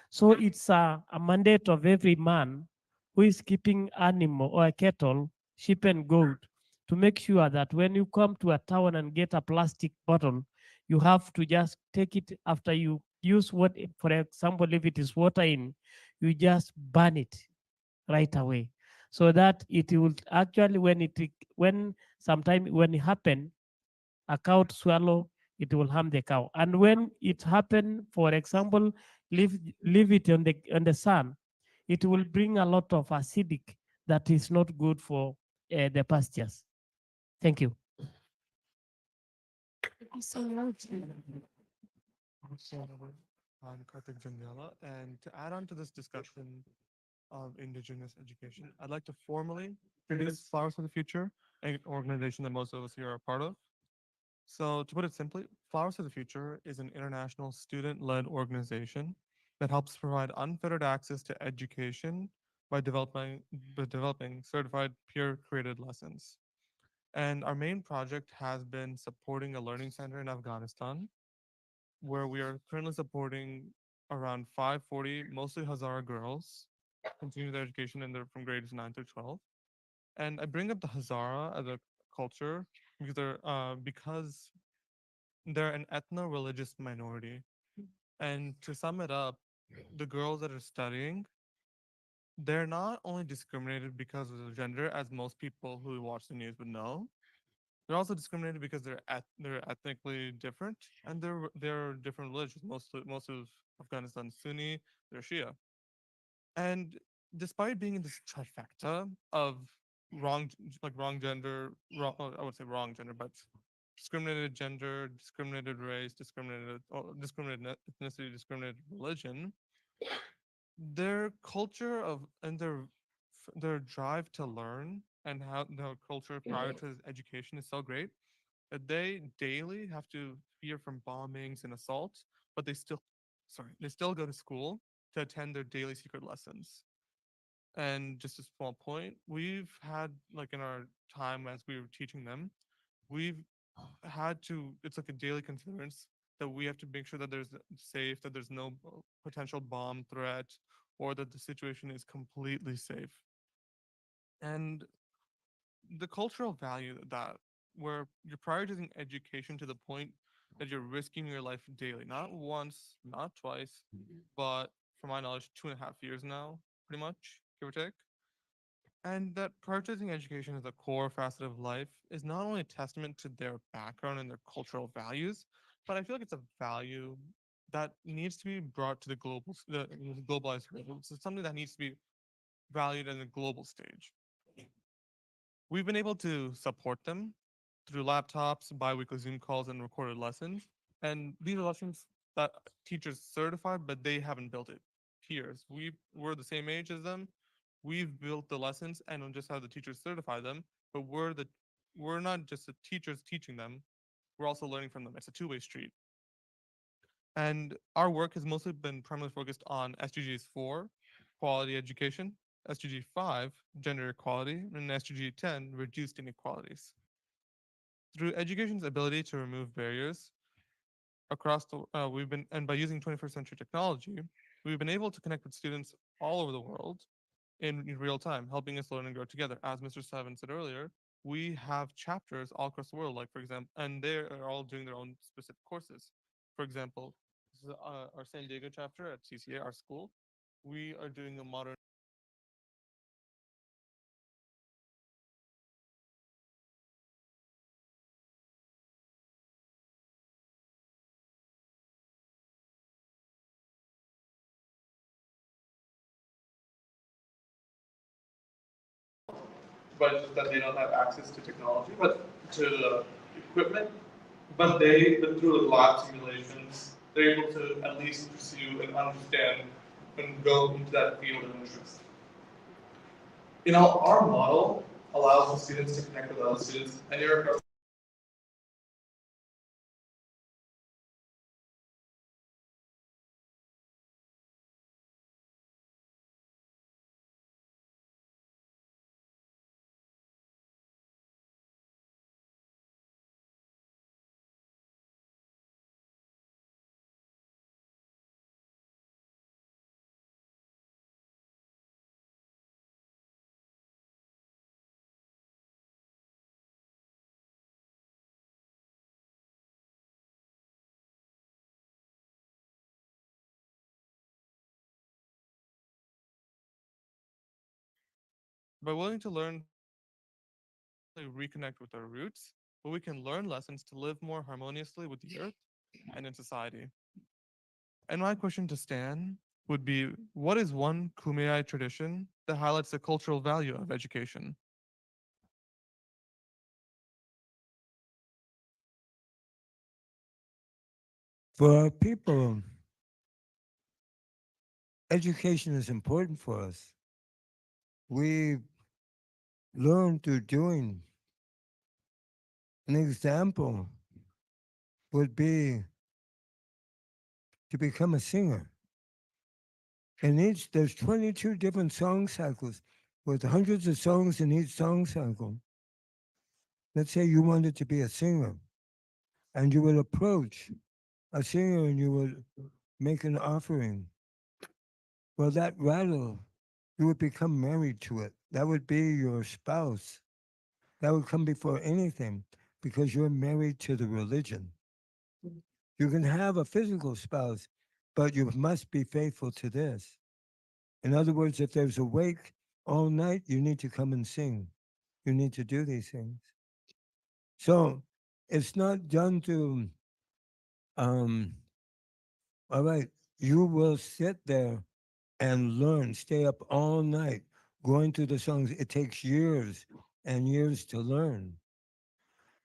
So it's a mandate of every man who is keeping animal or a cattle, sheep and goat, to make sure that when you come to a town and get a plastic bottle, you have to just take it after you use what, for example, if it is water in, you just burn it right away. So that it will actually, when sometime when it happen, a cow swallow, it will harm the cow. And when it happen, for example, leave it on the sun, it will bring a lot of acidic that is not good for the pastures. Thank you. Thank you so much. I'm Karthik Jandiala, and to add on to this discussion of Indigenous education, I'd like to formally introduce Flowers for the Future, an organization that most of us here are a part of. So, to put it simply, Flowers for the Future is an international student-led organization that helps provide unfettered access to education by developing certified peer-created lessons. And our main project has been supporting a learning center in Afghanistan, where we are currently supporting around 540, mostly Hazara girls, continue their education from grades 9 to 12. And I bring up the Hazara as a culture because they're an ethno-religious minority. And to sum it up, the girls that are studying, they're not only discriminated because of their gender, as most people who watch the news would know. They're also discriminated because they're ethnically different and they're different religions. Most of Afghanistan Sunni, they're Shia. And despite being in this trifecta of wrong gender, I would say wrong gender, but discriminated gender, discriminated race, discriminated ethnicity, discriminated religion, their culture of and their drive to learn and how the culture prioritizes education is so great that they daily have to fear from bombings and assaults, but they still go to school to attend their daily secret lessons. And just a small point, we've had like in our time as we were teaching them, we've it's like a daily considerance that we have to make sure that there's safe, that there's no potential bomb threat, or that the situation is completely safe. And the cultural value that where you're prioritizing education to the point that you're risking your life daily, not once, not twice, but from my knowledge, 2.5 years now, pretty much, give or take. And that prioritizing education as a core facet of life is not only a testament to their background and their cultural values, but I feel like it's a value that needs to be brought to the globalized world. It's something that needs to be valued in a global stage. We've been able to support them through laptops, biweekly Zoom calls, and recorded lessons. And these are lessons that teachers certified, but they haven't built it. Peers, we're the same age as them. We've built the lessons and don't just have the teachers certify them, but we're not just the teachers teaching them. We're also learning from them. It's a two-way street. And our work has mostly been primarily focused on SDGs 4, quality education, SDG 5, gender equality, and SDG 10, reduced inequalities. Through education's ability to remove barriers across and by using 21st century technology, we've been able to connect with students all over the world in real time, helping us learn and grow together. As Mr. Seven said earlier, we have chapters all across the world, like for example, and they are all doing their own specific courses. For example, this is our San Diego chapter at CCA, our school. We are doing a modern but it's just that they don't have access to technology, but to the equipment. But through the lab simulations, they're able to at least pursue and understand and go into that field of interest. Our model allows the students to connect with other students anywhere across. by willing to learn, reconnect with our roots, but we can learn lessons to live more harmoniously with the earth and in society. And my question to Stan would be, what is one Kumeyaay tradition that highlights the cultural value of education? For our people, education is important for us. We learn through doing. An example would be to become a singer. And there's 22 different song cycles with hundreds of songs in each song cycle. Let's say you wanted to be a singer, and you would approach a singer and you would make an offering. Well, that rattle, you would become married to it. That would be your spouse. That would come before anything because you're married to the religion. You can have a physical spouse, but you must be faithful to this. In other words, if there's a wake all night, you need to come and sing. You need to do these things. So it's not done to, all right, you will sit there and learn, stay up all night going through the songs. It takes years and years to learn.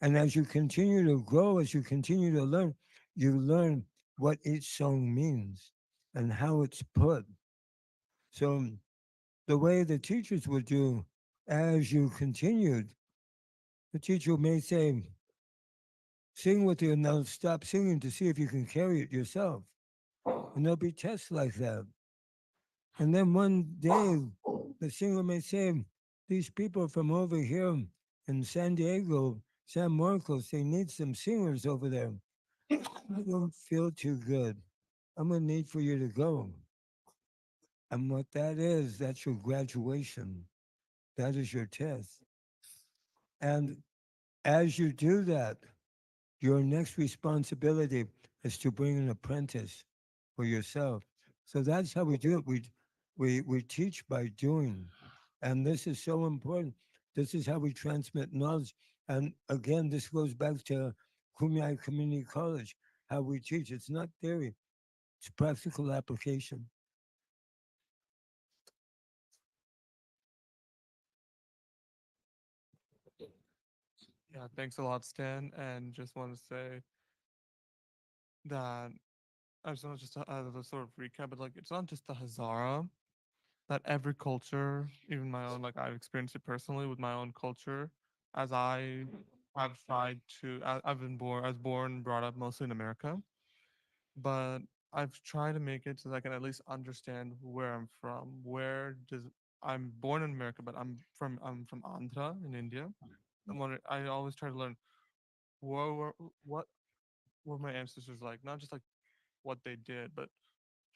And as you continue to grow, as you continue to learn, you learn what each song means and how it's put. So the way the teachers would do, as you continued, the teacher may say, sing with you, and now stop singing to see if you can carry it yourself. And there'll be tests like that. And then one day, the singer may say, these people from over here in San Diego, San Marcos, they need some singers over there. I don't feel too good. I'm going to need for you to go. And what that is, that's your graduation. That is your test. And as you do that, your next responsibility is to bring an apprentice for yourself. So that's how we do it. We teach by doing. And this is so important. This is how we transmit knowledge. And again, this goes back to Kumeyaay Community College, how we teach. It's not theory, it's practical application. Yeah, thanks a lot, Stan. And just want to say that just want just to, as a sort of recap, but like it's not just the Hazara. That every culture, even my own, like I've experienced it personally with my own culture, as I have tried to. I've been born, I was born and brought up mostly in America, but I've tried to make it so that I can at least understand where I'm from. Where does I'm born in America, but I'm from Andhra in India. I always try to learn what were what were my ancestors like, not just like what they did, but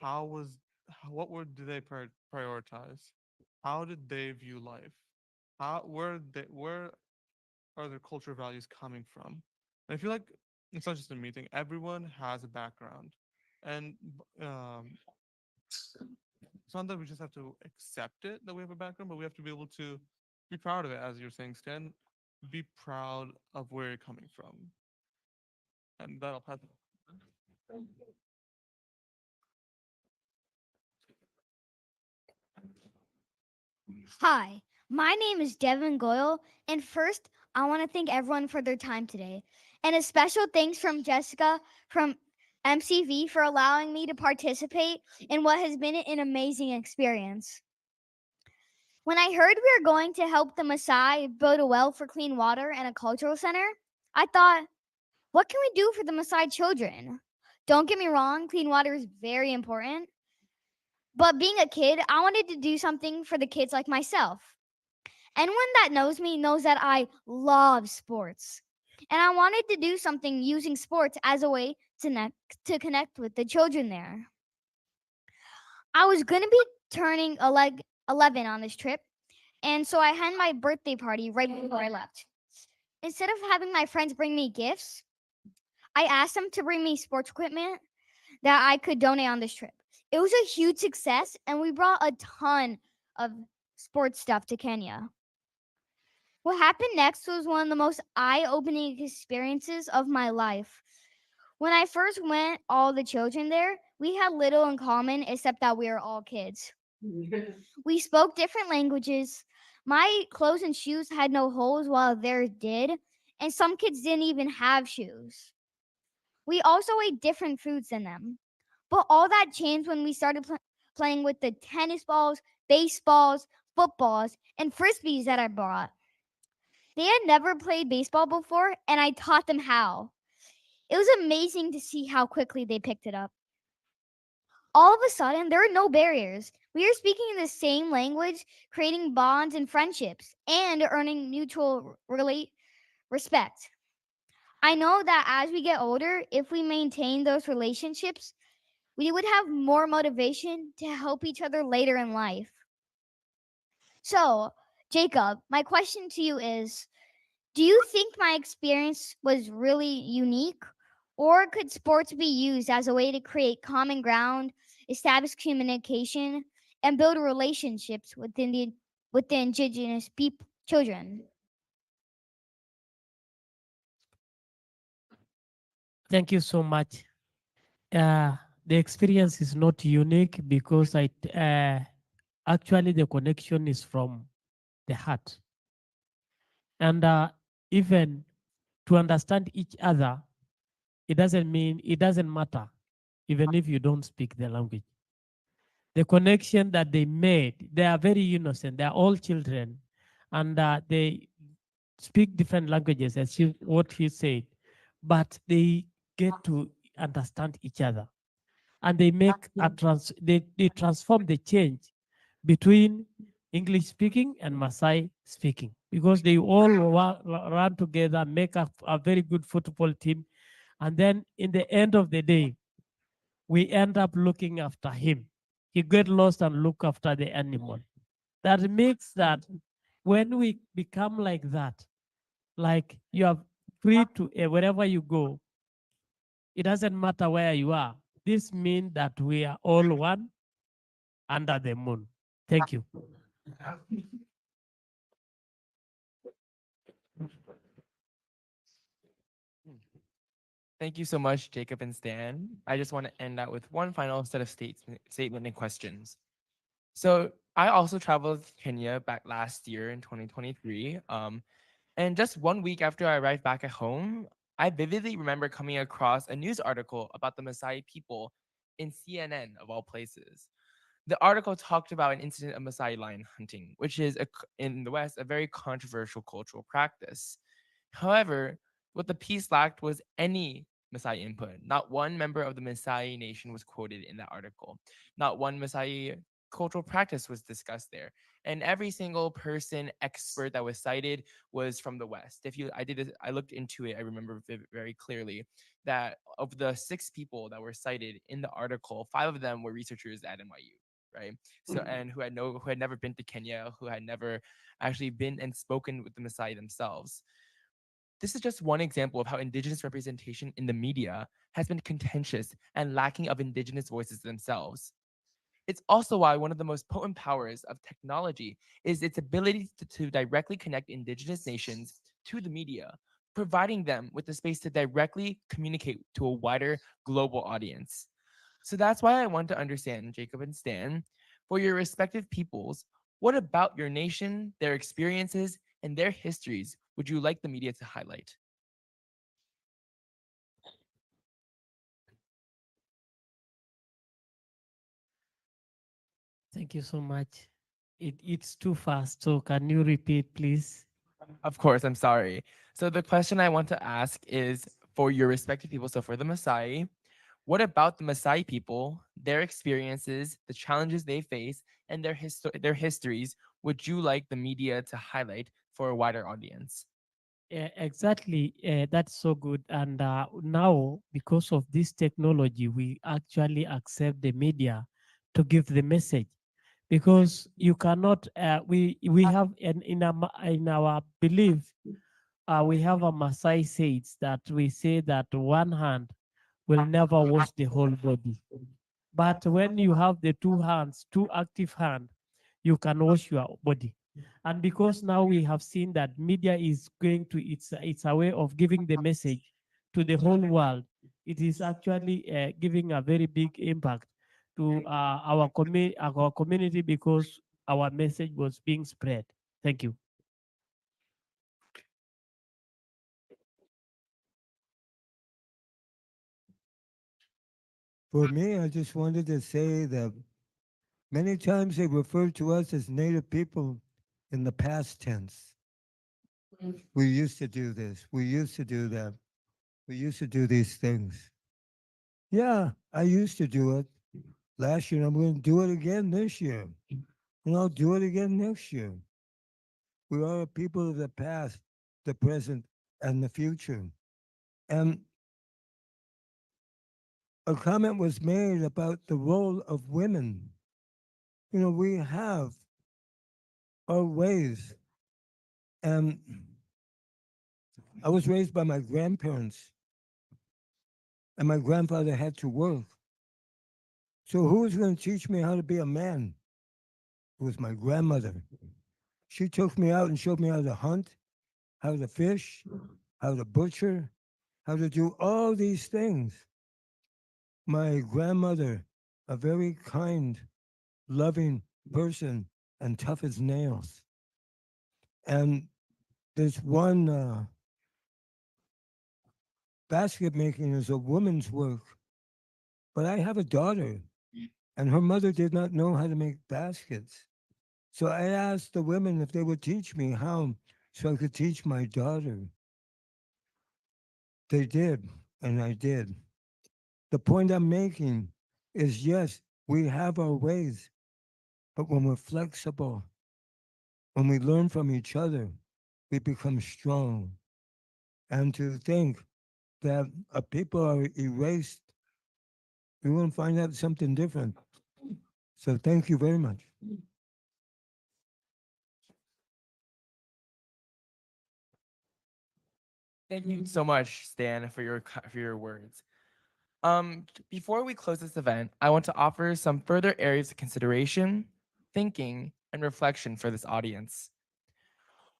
how was what were do they prioritize? How did they view life? Where are their cultural values coming from? And I feel like it's not just a meeting. Everyone has a background, and it's not that we just have to accept it that we have a background, but we have to be able to be proud of it, as you're saying, Stan. Be proud of where you're coming from, and that'll pass. Hi, my name is Devin Goyle, and first, I want to thank everyone for their time today. And a special thanks from Jessica from MCV for allowing me to participate in what has been an amazing experience. When I heard we were going to help the Maasai build a well for clean water and a cultural center, I thought, what can we do for the Maasai children? Don't get me wrong, clean water is very important. But being a kid, I wanted to do something for the kids like myself. Anyone that knows me knows that I love sports. And I wanted to do something using sports as a way to connect with the children there. I was going to be turning 11 on this trip, and so I had my birthday party right before I left. Instead of having my friends bring me gifts, I asked them to bring me sports equipment that I could donate on this trip. It was a huge success, and we brought a ton of sports stuff to Kenya. What happened next was one of the most eye-opening experiences of my life. When I first went, all the children there, we had little in common except that we were all kids. We spoke different languages. My clothes and shoes had no holes while theirs did, and some kids didn't even have shoes. We also ate different foods than them. But all that changed when we started playing with the tennis balls, baseballs, footballs, and frisbees that I brought. They had never played baseball before, and I taught them how. It was amazing to see how quickly they picked it up. All of a sudden, there were no barriers. We were speaking the same language, creating bonds and friendships, and earning mutual respect. I know that as we get older, if we maintain those relationships, we would have more motivation to help each other later in life. So, Jacob, my question to you is, do you think my experience was really unique? Or could sports be used as a way to create common ground, establish communication, and build relationships with the indigenous children? Thank you so much. The experience is not unique because actually the connection is from the heart. And even to understand each other, it doesn't matter, even if you don't speak the language. The connection that they made, they are very innocent. They are all children, and they speak different languages, as what he said, but they get to understand each other, and they make they transform the change between English speaking and Maasai speaking, because they all run together, make a very good football team. And then in the end of the day, we end up looking after him. He get lost and look after the animal. That makes that when we become like that, like you are free to wherever you go, it doesn't matter where you are. This means that we are all one under the moon. Thank you. Thank you so much, Jacob and Stan. I just want to end out with one final set of statement and questions. So I also traveled to Kenya back last year in 2023. And just 1 week after I arrived back at home, I vividly remember coming across a news article about the Maasai people in CNN of all places. The article talked about an incident of Maasai lion hunting, which is in the West a very controversial cultural practice. However, what the piece lacked was any Maasai input. Not one member of the Maasai nation was quoted in that article. Not one Maasai cultural practice was discussed there. And every single person expert that was cited was from the West. I looked into it. I remember very clearly that of the 6 people that were cited in the article, 5 of them were researchers at NYU. Right. So, and who had never been to Kenya, who had never actually been and spoken with the Maasai themselves. This is just one example of how Indigenous representation in the media has been contentious and lacking of Indigenous voices themselves. It's also why one of the most potent powers of technology is its ability to directly connect Indigenous nations to the media, providing them with the space to directly communicate to a wider global audience. So that's why I want to understand, Jacob and Stan, for your respective peoples, what about your nation, their experiences, and their histories would you like the media to highlight? Thank you so much. It's too fast, so can you repeat, please? Of course, I'm sorry. So the question I want to ask is for your respective people. So for the Maasai, what about the Maasai people, their experiences, the challenges they face, and their histories would you like the media to highlight for a wider audience? Exactly. That's so good. And now, because of this technology, we actually accept the media to give the message. Because you cannot, we have in our belief, we have a Maasai says that we say that one hand will never wash the whole body. But when you have the 2 hands, 2 active hands, you can wash your body. And because now we have seen that media is going to, it's a way of giving the message to the whole world. It is actually giving a very big impact to our community because our message was being spread. Thank you. For me, I just wanted to say that many times they refer to us as Native people in the past tense. We used to do this. We used to do that. We used to do these things. Yeah, I used to do it last year. I'm going to do it again this year. And I'll do it again next year. We are a people of the past, the present, and the future. And a comment was made about the role of women. You know, we have our ways. And I was raised by my grandparents, and my grandfather had to work. So who was going to teach me how to be a man? It was my grandmother. She took me out and showed me how to hunt, how to fish, how to butcher, how to do all these things. My grandmother, a very kind, loving person, and tough as nails. And this one basket making is a woman's work. But I have a daughter, and her mother did not know how to make baskets. So I asked the women if they would teach me how so I could teach my daughter. They did, and I did. The point I'm making is yes, we have our ways, but when we're flexible, when we learn from each other, we become strong. And to think that people are erased, we won't find out something different. So thank you very much. Thank you so much, Stan, for your words. Before we close this event, I want to offer some further areas of consideration, thinking, and reflection for this audience.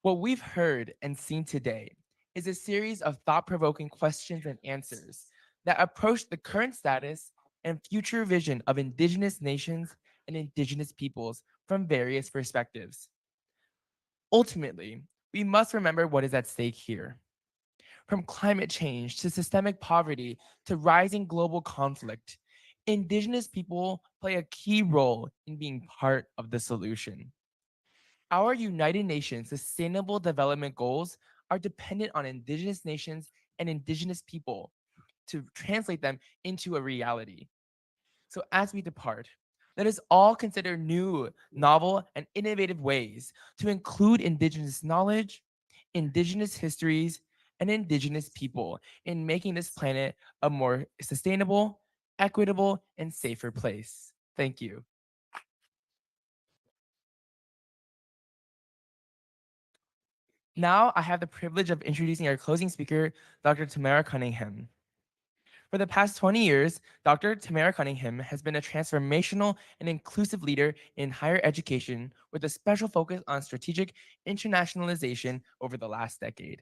What we've heard and seen today is a series of thought-provoking questions and answers that approach the current status and future vision of Indigenous nations and Indigenous peoples from various perspectives. Ultimately, we must remember what is at stake here. From climate change to systemic poverty to rising global conflict, Indigenous people play a key role in being part of the solution. Our United Nations Sustainable Development Goals are dependent on Indigenous nations and Indigenous people to translate them into a reality. So as we depart, let us all consider new, novel, and innovative ways to include Indigenous knowledge, Indigenous histories, and Indigenous people in making this planet a more sustainable, equitable, and safer place. Thank you. Now I have the privilege of introducing our closing speaker, Dr. Tamara Cunningham. For the past 20 years, Dr. Tamara Cunningham has been a transformational and inclusive leader in higher education with a special focus on strategic internationalization over the last decade.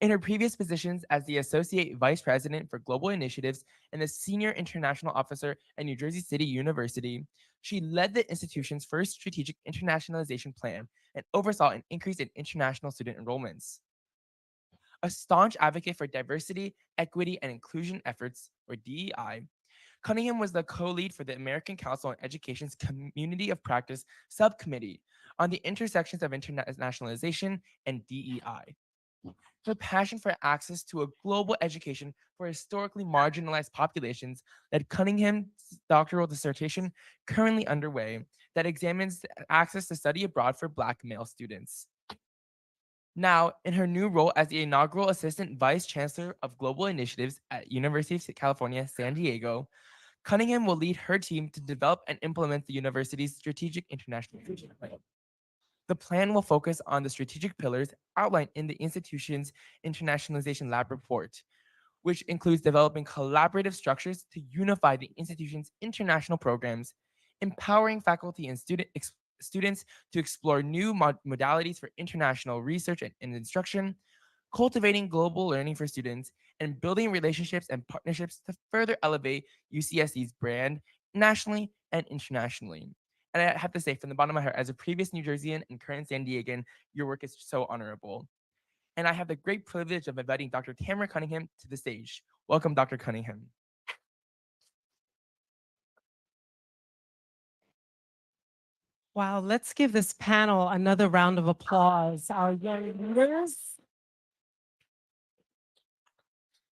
In her previous positions as the Associate Vice President for Global Initiatives and the Senior International Officer at New Jersey City University, she led the institution's first strategic internationalization plan and oversaw an increase in international student enrollments. A staunch advocate for diversity, equity, and inclusion efforts, or DEI, Cunningham was the co-lead for the American Council on Education's Community of Practice Subcommittee on the intersections of internationalization and DEI. Her passion for access to a global education for historically marginalized populations led Cunningham's doctoral dissertation currently underway that examines access to study abroad for Black male students. Now, in her new role as the inaugural Assistant Vice Chancellor of Global Initiatives at University of California, San Diego, Cunningham will lead her team to develop and implement the university's strategic internationalization plan. The plan will focus on the strategic pillars outlined in the institution's Internationalization Lab report, which includes developing collaborative structures to unify the institution's international programs, empowering faculty and students to explore new modalities for international research and instruction, cultivating global learning for students, and building relationships and partnerships to further elevate UCSD's brand nationally and internationally. And I have to say, from the bottom of my heart, as a previous New Jerseyan and current San Diegan, your work is so honorable. And I have the great privilege of inviting Dr. Tamara Cunningham to the stage. Welcome, Dr. Cunningham. Wow, let's give this panel another round of applause. Our young leaders.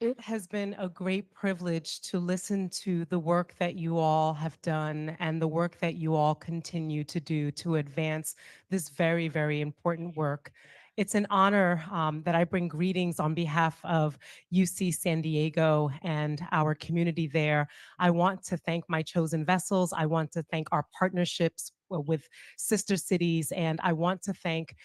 It has been a great privilege to listen to the work that you all have done and the work that you all continue to do to advance this very, very important work. It's an honor that I bring greetings on behalf of UC San Diego and our community there. I want to thank my chosen vessels. I want to thank our partnerships with sister cities, and I want to thank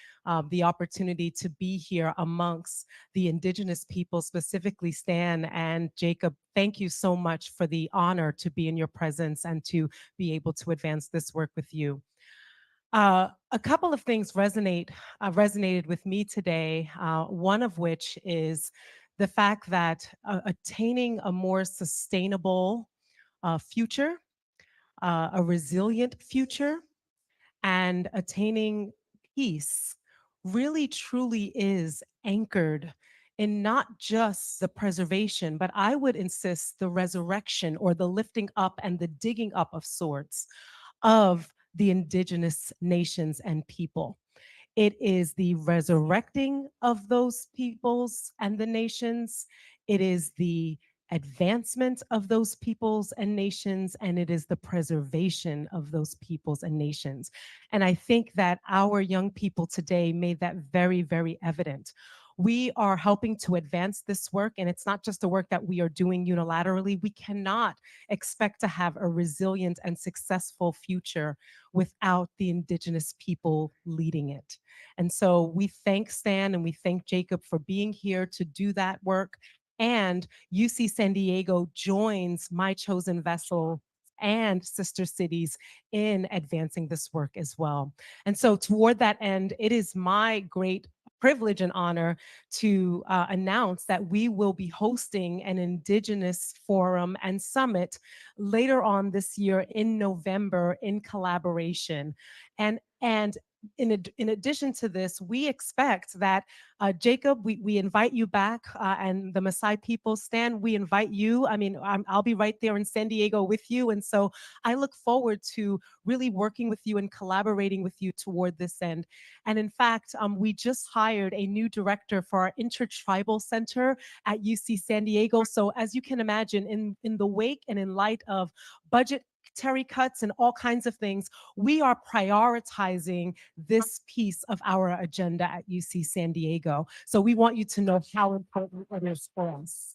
the opportunity to be here amongst the Indigenous people, specifically Stan and Jacob. Thank you so much for the honor to be in your presence and to be able to advance this work with you. A couple of things resonated with me today, one of which is the fact that attaining a more sustainable future, a resilient future, and attaining peace really truly is anchored in not just the preservation, but I would insist the resurrection or the lifting up and the digging up of sorts of the Indigenous nations and people. It is the resurrecting of those peoples and the nations. It is the advancement of those peoples and nations, and it is the preservation of those peoples and nations. And I think that our young people today made that very, very evident. We are helping to advance this work, and it's not just the work that we are doing unilaterally. We cannot expect to have a resilient and successful future without the Indigenous people leading it. And so we thank Stan and we thank Jacob for being here to do that work. And UC San Diego joins My Chosen Vessel and sister cities in advancing this work as well. And so toward that end, it is my great privilege and honor to announce that we will be hosting an Indigenous forum and summit later on this year in November in collaboration. And in addition to this, we expect that Jacob, we invite you back, and the Maasai people, Stan, we invite you. I mean, I'll be right there in San Diego with you, and so I look forward to really working with you and collaborating with you toward this end. And in fact, we just hired a new director for our Intertribal Center at UC San Diego. So as you can imagine, in the wake and in light of budgetary cuts and all kinds of things, we are prioritizing this piece of our agenda at UC San Diego. So we want you to know how important it is for us.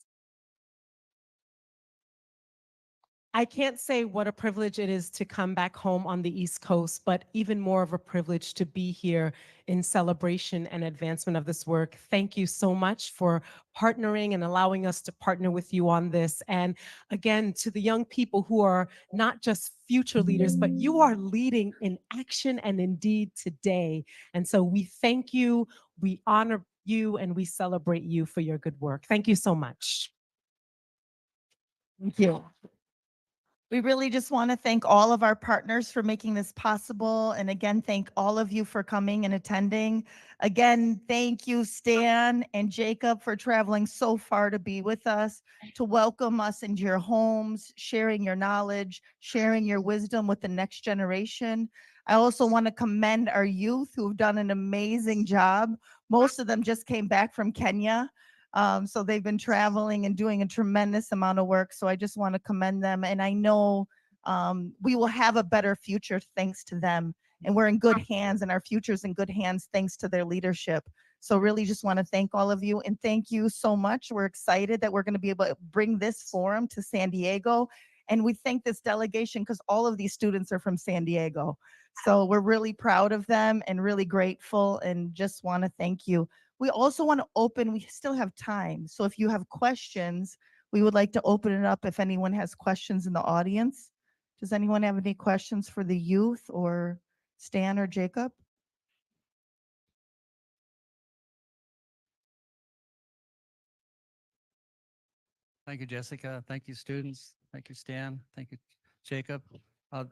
I can't say what a privilege it is to come back home on the East Coast, but even more of a privilege to be here in celebration and advancement of this work. Thank you so much for partnering and allowing us to partner with you on this. And again, to the young people who are not just future leaders, but you are leading in action and indeed today. And so we thank you, we honor you, and we celebrate you for your good work. Thank you so much. Thank you. We really just want to thank all of our partners for making this possible. And again, thank all of you for coming and attending. Again, thank you, Stan and Jacob, for traveling so far to be with us, to welcome us into your homes, sharing your knowledge, sharing your wisdom with the next generation. I also want to commend our youth who've done an amazing job. Most of them just came back from Kenya. So they've been traveling and doing a tremendous amount of work. So I just want to commend them. And I know we will have a better future thanks to them. And we're in good hands, and our future's in good hands thanks to their leadership. So really just want to thank all of you, and thank you so much. We're excited that we're going to be able to bring this forum to San Diego. And we thank this delegation because all of these students are from San Diego. So we're really proud of them and really grateful, and just want to thank you. We also want to open, we still have time. So if you have questions, we would like to open it up if anyone has questions in the audience. Does anyone have any questions for the youth or Stan or Jacob? Thank you, Jessica. Thank you, students. Thank you, Stan. Thank you, Jacob.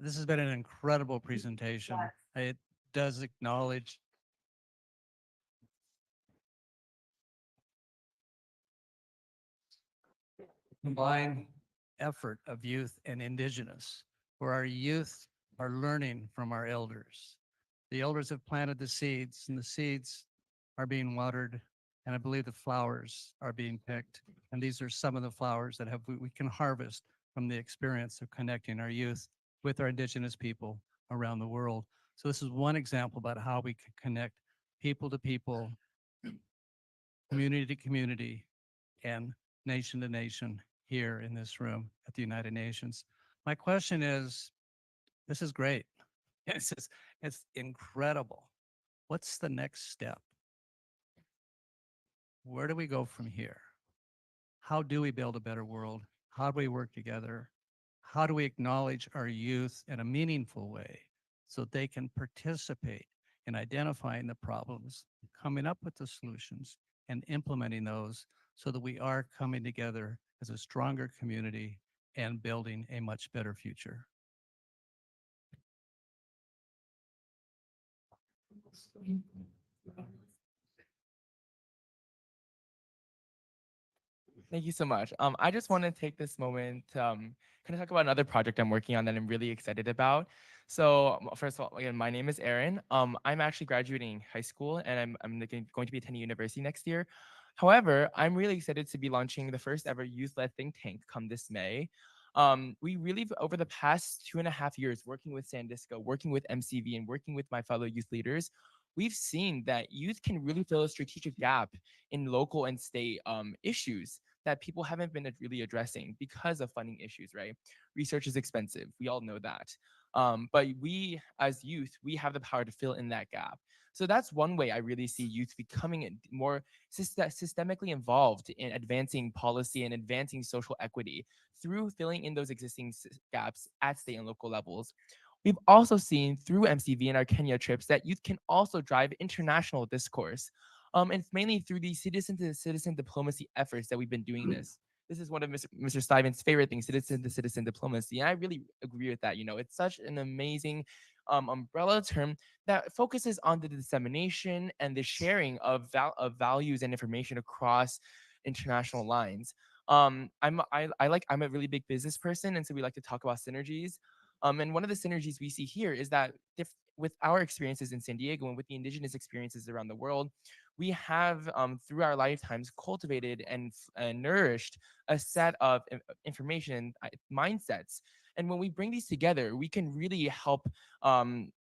This has been an incredible presentation. It does acknowledge combined effort of youth and indigenous, where our youth are learning from our elders. The elders have planted the seeds, and the seeds are being watered, and I believe the flowers are being picked. And these are some of the flowers that we can harvest from the experience of connecting our youth with our indigenous people around the world. So this is one example about how we can connect people to people, community to community, and nation to nation here in this room at the United Nations. My question is, this is great. It's incredible. What's the next step? Where do we go from here? How do we build a better world? How do we work together? How do we acknowledge our youth in a meaningful way so they can participate in identifying the problems, coming up with the solutions, and implementing those so that we are coming together as a stronger community and building a much better future? Thank you so much. I just want to take this moment to kind of talk about another project I'm working on that I'm really excited about. So first of all, again, my name is Aaron. I'm actually graduating high school, and I'm going to be attending university next year. However, I'm really excited to be launching the first ever youth-led think tank come this May. We really, over the past 2.5 years, working with Sandisco, working with MCV, and working with my fellow youth leaders, we've seen that youth can really fill a strategic gap in local and state issues that people haven't been really addressing because of funding issues, right? Research is expensive. We all know that. But we, as youth, we have the power to fill in that gap. So that's one way I really see youth becoming more systemically involved in advancing policy and advancing social equity through filling in those existing gaps at state and local levels. We've also seen through MCV and our Kenya trips that youth can also drive international discourse. And it's mainly through the citizen-to-citizen diplomacy efforts that we've been doing this. This is one of Mr. Stiven's favorite things, citizen-to-citizen diplomacy. And I really agree with that. You know, it's such an amazing umbrella term that focuses on the dissemination and the sharing of values and information across international lines. I'm a really big business person, and so we like to talk about synergies. And one of the synergies we see here is that with our experiences in San Diego and with the indigenous experiences around the world, we have through our lifetimes cultivated and nourished a set of information mindsets. And when we bring these together, we can really help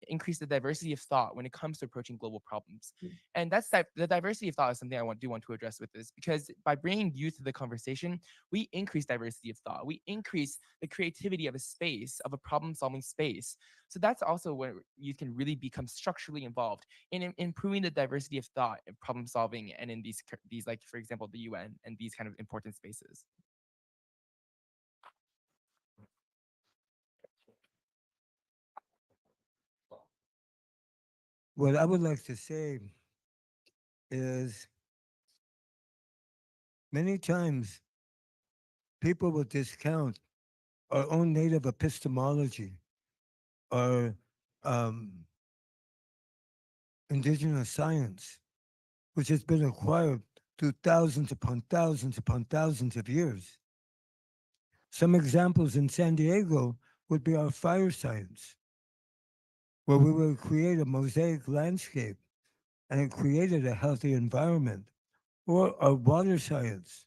increase the diversity of thought when it comes to approaching global problems. And the diversity of thought is something I want to address with this, because by bringing youth to the conversation, we increase diversity of thought. We increase the creativity of a space, of a problem-solving space. So that's also where you can really become structurally involved in improving the diversity of thought and problem solving, and in these like, for example, the UN and these kind of important spaces. What I would like to say is many times people will discount our own native epistemology, our indigenous science, which has been acquired through thousands upon thousands upon thousands of years. Some examples in San Diego would be our fire science, where we will create a mosaic landscape and it created a healthy environment, or our water science,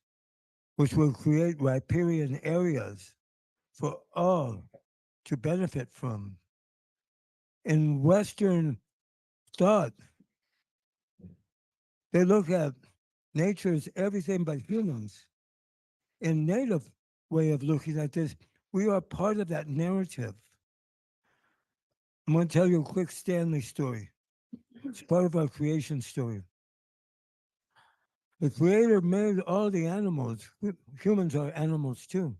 which will create riparian areas for all to benefit from. In Western thought, they look at nature as everything but humans. In Native way of looking at this, we are part of that narrative. I'm going to tell you a quick Stanley story. It's part of our creation story. The Creator made all the animals. Humans are animals too.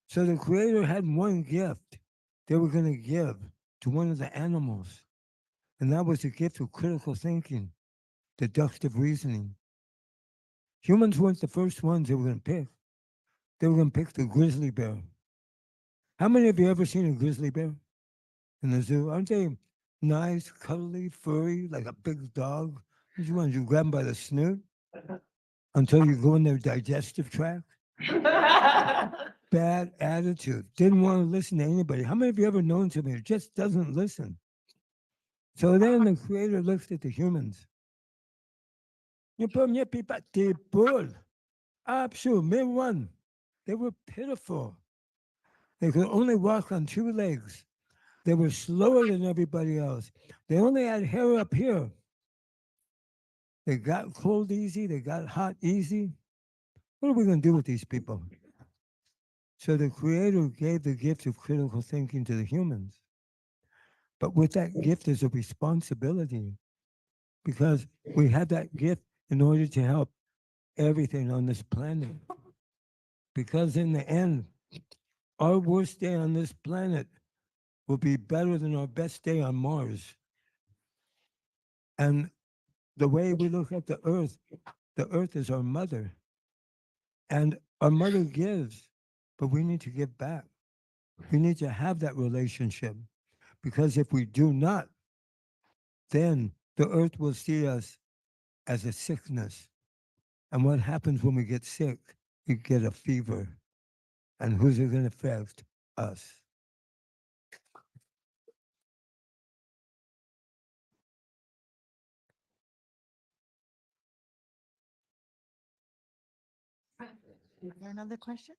So the Creator had one gift they were going to give to one of the animals. And that was the gift of critical thinking, deductive reasoning. Humans weren't the first ones they were going to pick. They were going to pick the grizzly bear. How many of you ever seen a grizzly bear in the zoo? Aren't they nice, cuddly, furry, like a big dog? Which ones you grab them by the snoot until you go in their digestive tract? Bad attitude. Didn't want to listen to anybody. How many of you ever known somebody who just doesn't listen? So then the Creator looks at the humans. You put me people, they bull. Absolutely, one. They were pitiful. They could only walk on two legs. They were slower than everybody else. They only had hair up here. They got cold easy. They got hot easy. What are we going to do with these people? So the Creator gave the gift of critical thinking to the humans. But with that gift, there's a responsibility, because we have that gift in order to help everything on this planet. Because in the end, our worst day on this planet will be better than our best day on Mars. And the way we look at the Earth is our mother. And our mother gives, but we need to give back. We need to have that relationship, because if we do not, then the Earth will see us as a sickness. And what happens when we get sick? We get a fever. And who's it going to affect? Us. Is there another question?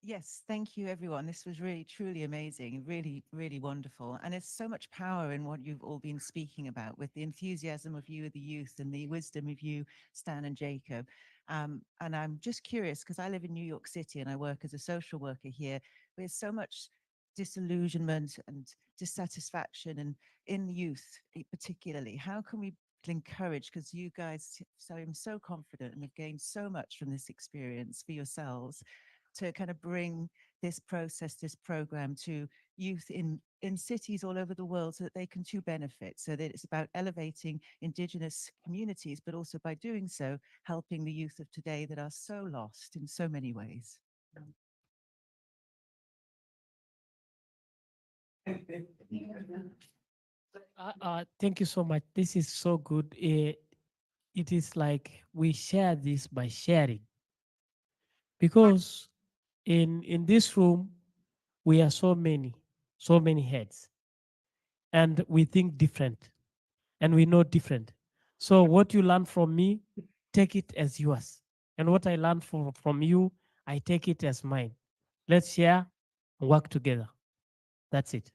Yes, thank you, everyone. This was really, truly amazing, really, really wonderful. And there's so much power in what you've all been speaking about, with the enthusiasm of you, the youth, and the wisdom of you, Stan and Jacob. And I'm just curious, because I live in New York City and I work as a social worker here. There's so much disillusionment and dissatisfaction, and in youth particularly. How can we encourage, because you guys, so I'm so confident and have gained so much from this experience for yourselves, to kind of bring this process, this program to youth in cities all over the world, so that they can too benefit, so that it's about elevating indigenous communities, but also by doing so, helping the youth of today that are so lost in so many ways. Thank you so much. This is so good. It is like we share this by sharing, because in this room we are so many heads, and we think different, and we know different. So what you learn from me, take it as yours, and what I learn from you, I take it as mine. Let's share and work together. That's it.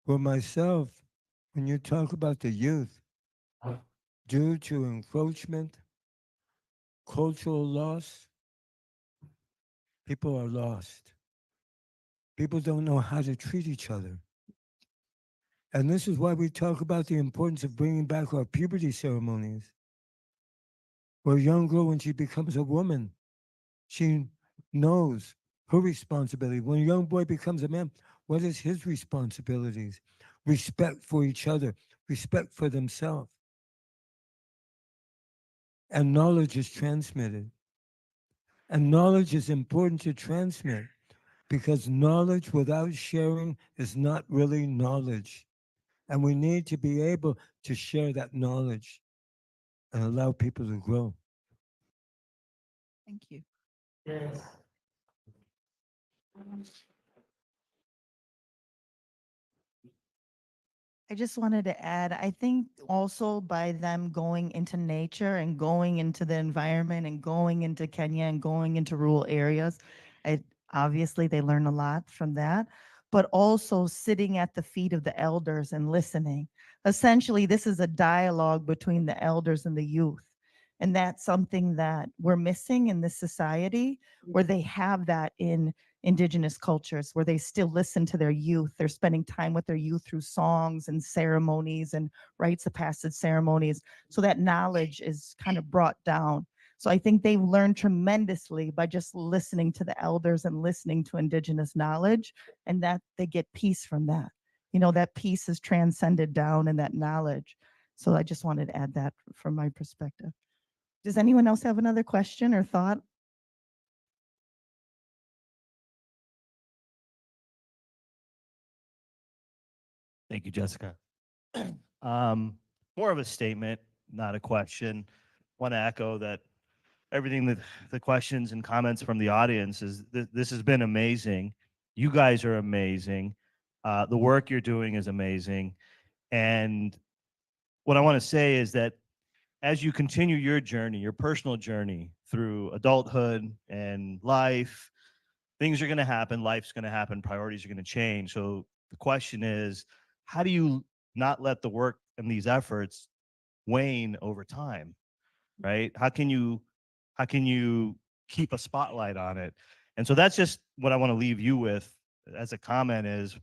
For myself, when you talk about the youth, due to encroachment, cultural loss, people are lost. People don't know how to treat each other. And this is why we talk about the importance of bringing back our puberty ceremonies. Where a young girl, when she becomes a woman, she knows her responsibility. When a young boy becomes a man, what is his responsibilities? Respect for each other, respect for themselves. And knowledge is transmitted. And knowledge is important to transmit, because knowledge without sharing is not really knowledge. And we need to be able to share that knowledge and allow people to grow. Thank you. Yes. I just wanted to add, I think also by them going into nature and going into the environment and going into Kenya and going into rural areas, obviously they learn a lot from that, but also sitting at the feet of the elders and listening. Essentially, this is a dialogue between the elders and the youth. And that's something that we're missing in this society, where they have that in indigenous cultures, where they still listen to their youth. They're spending time with their youth through songs and ceremonies and rites of passage ceremonies. So that knowledge is kind of brought down. So I think they've learned tremendously by just listening to the elders and listening to indigenous knowledge, and that they get peace from that. You know, that peace is transcended down in that knowledge. So I just wanted to add that from my perspective. Does anyone else have another question or thought? Thank you, Jessica. More of a statement, not a question. Want to echo that everything that the questions and comments from the audience is this has been amazing. You guys are amazing. The work you're doing is amazing. And what I want to say is that as you continue your journey, your personal journey through adulthood and life, things are going to happen, life's going to happen, priorities are going to change. So the question is, how do you not let the work and these efforts wane over time, right? How can you keep a spotlight on it? And so that's just what I want to leave you with as a comment is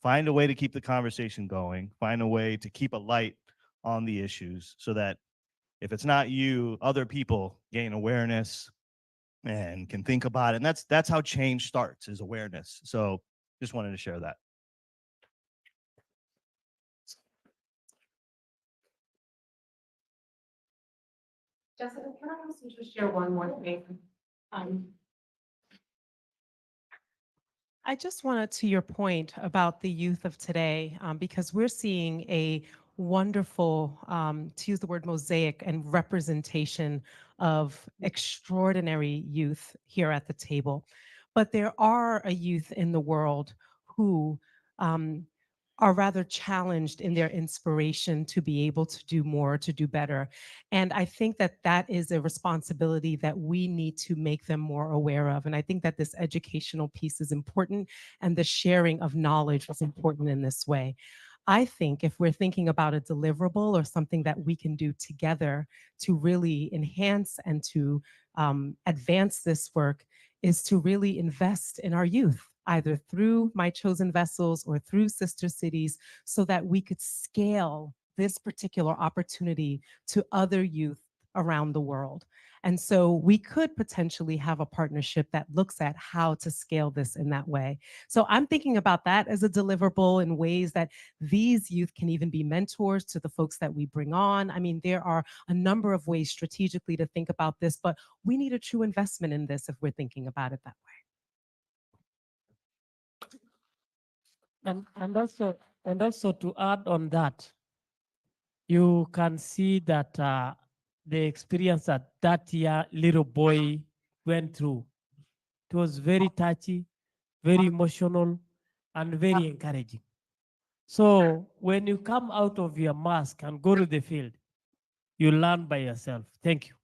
find a way to keep the conversation going, find a way to keep a light on the issues so that if it's not you, other people gain awareness and can think about it. And that's how change starts, is awareness. So just wanted to share that. Jessica, can I also just share one more thing? I just wanted to your point about the youth of today, because we're seeing a wonderful, to use the word mosaic and representation of extraordinary youth here at the table. But there are a youth in the world who are rather challenged in their inspiration to be able to do more, to do better. And I think that that is a responsibility that we need to make them more aware of. And I think that this educational piece is important, and the sharing of knowledge is important in this way. I think if we're thinking about a deliverable or something that we can do together to really enhance and to advance this work, is to really invest in our youth, either through My Chosen Vessels or through Sister Cities, so that we could scale this particular opportunity to other youth around the world. And so we could potentially have a partnership that looks at how to scale this in that way. So I'm thinking about that as a deliverable in ways that these youth can even be mentors to the folks that we bring on. I mean, there are a number of ways strategically to think about this, but we need a true investment in this if we're thinking about it that way. And also to add on that, you can see that the experience that little boy went through, it was very touchy, very emotional, and very encouraging. So when you come out of your mask and go to the field, you learn by yourself. Thank you.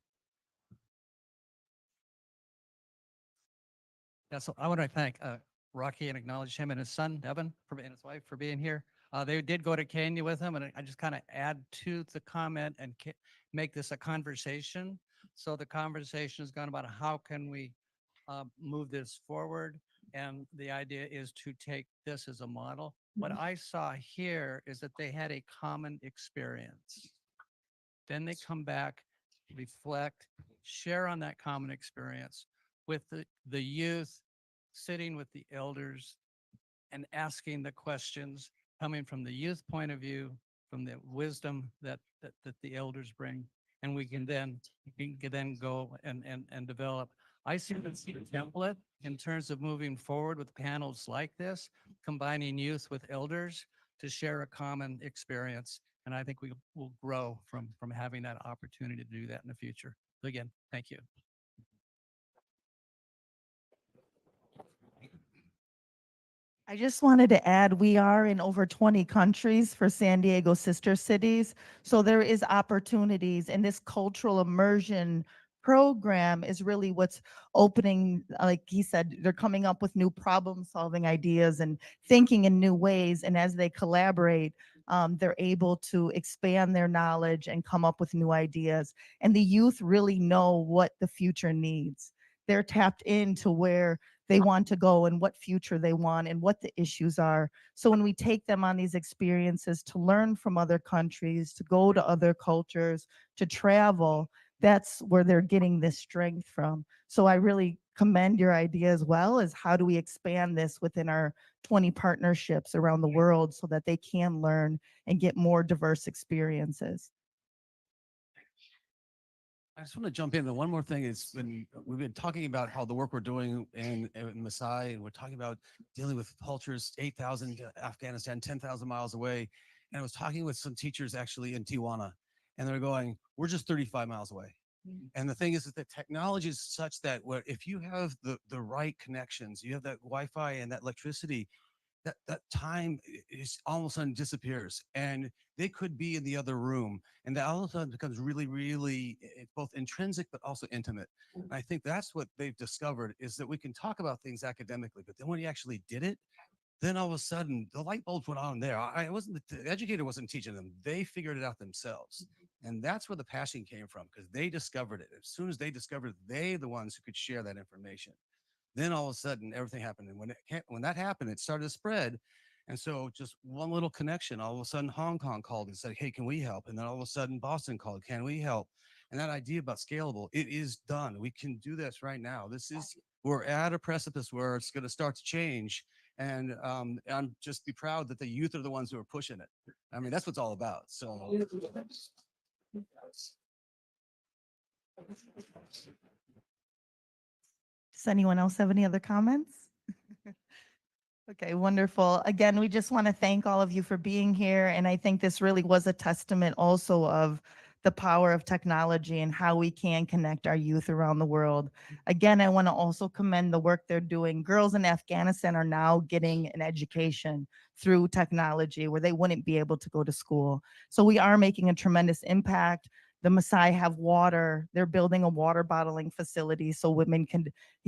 Yeah, so I want to thank Rocky and acknowledge him and his son, Devin, and his wife for being here. They did go to Kenya with him, and I just kind of add to the comment and make this a conversation. So the conversation is going about how can we move this forward, and the idea is to take this as a model. What I saw here is that they had a common experience. Then they come back, reflect, share on that common experience with the youth, sitting with the elders and asking the questions coming from the youth point of view, from the wisdom that the elders bring. And we can then go and develop. I see this template in terms of moving forward with panels like this, combining youth with elders to share a common experience. And I think we will grow from having that opportunity to do that in the future. So again, thank you. I just wanted to add, we are in over 20 countries for San Diego Sister Cities. So there is opportunities, and this cultural immersion program is really what's opening, like he said, they're coming up with new problem solving ideas and thinking in new ways. And as they collaborate, they're able to expand their knowledge and come up with new ideas. And the youth really know what the future needs. They're tapped into where they want to go and what future they want and what the issues are. So when we take them on these experiences to learn from other countries, to go to other cultures, to travel, that's where they're getting this strength from. So I really commend your idea as well as how do we expand this within our 20 partnerships around the world so that they can learn and get more diverse experiences. I just want to jump in. The one more thing is when we've been talking about how the work we're doing in Maasai, and we're talking about dealing with cultures 8,000 Afghanistan, 10,000 miles away. And I was talking with some teachers actually in Tijuana, and they're going, we're just 35 miles away. And the thing is that the technology is such that if you have the right connections, you have that Wi-Fi and that electricity, that time is almost sudden disappears, and they could be in the other room, and that all of a sudden becomes really, really both intrinsic but also intimate. And I think that's what they've discovered is that we can talk about things academically, but then when you actually did it, then all of a sudden the light bulbs went on there. I wasn't the educator wasn't teaching them; they figured it out themselves, and that's where the passion came from because they discovered it. As soon as they discovered, they the ones who could share that information. Then all of a sudden everything happened. And when that happened, it started to spread. And so just one little connection, all of a sudden Hong Kong called and said, hey, can we help? And then all of a sudden Boston called, can we help? And that idea about scalable, it is done. We can do this right now. We're at a precipice where it's going to start to change. And I'm just be proud that the youth are the ones who are pushing it. I mean, that's what it's all about. So. Does anyone else have any other comments? Okay, wonderful. Again, we just want to thank all of you for being here. And I think this really was a testament also of the power of technology and how we can connect our youth around the world. Again, I want to also commend the work they're doing. Girls in Afghanistan are now getting an education through technology where they wouldn't be able to go to school. So we are making a tremendous impact. The Maasai have water. They're building a water bottling facility so women can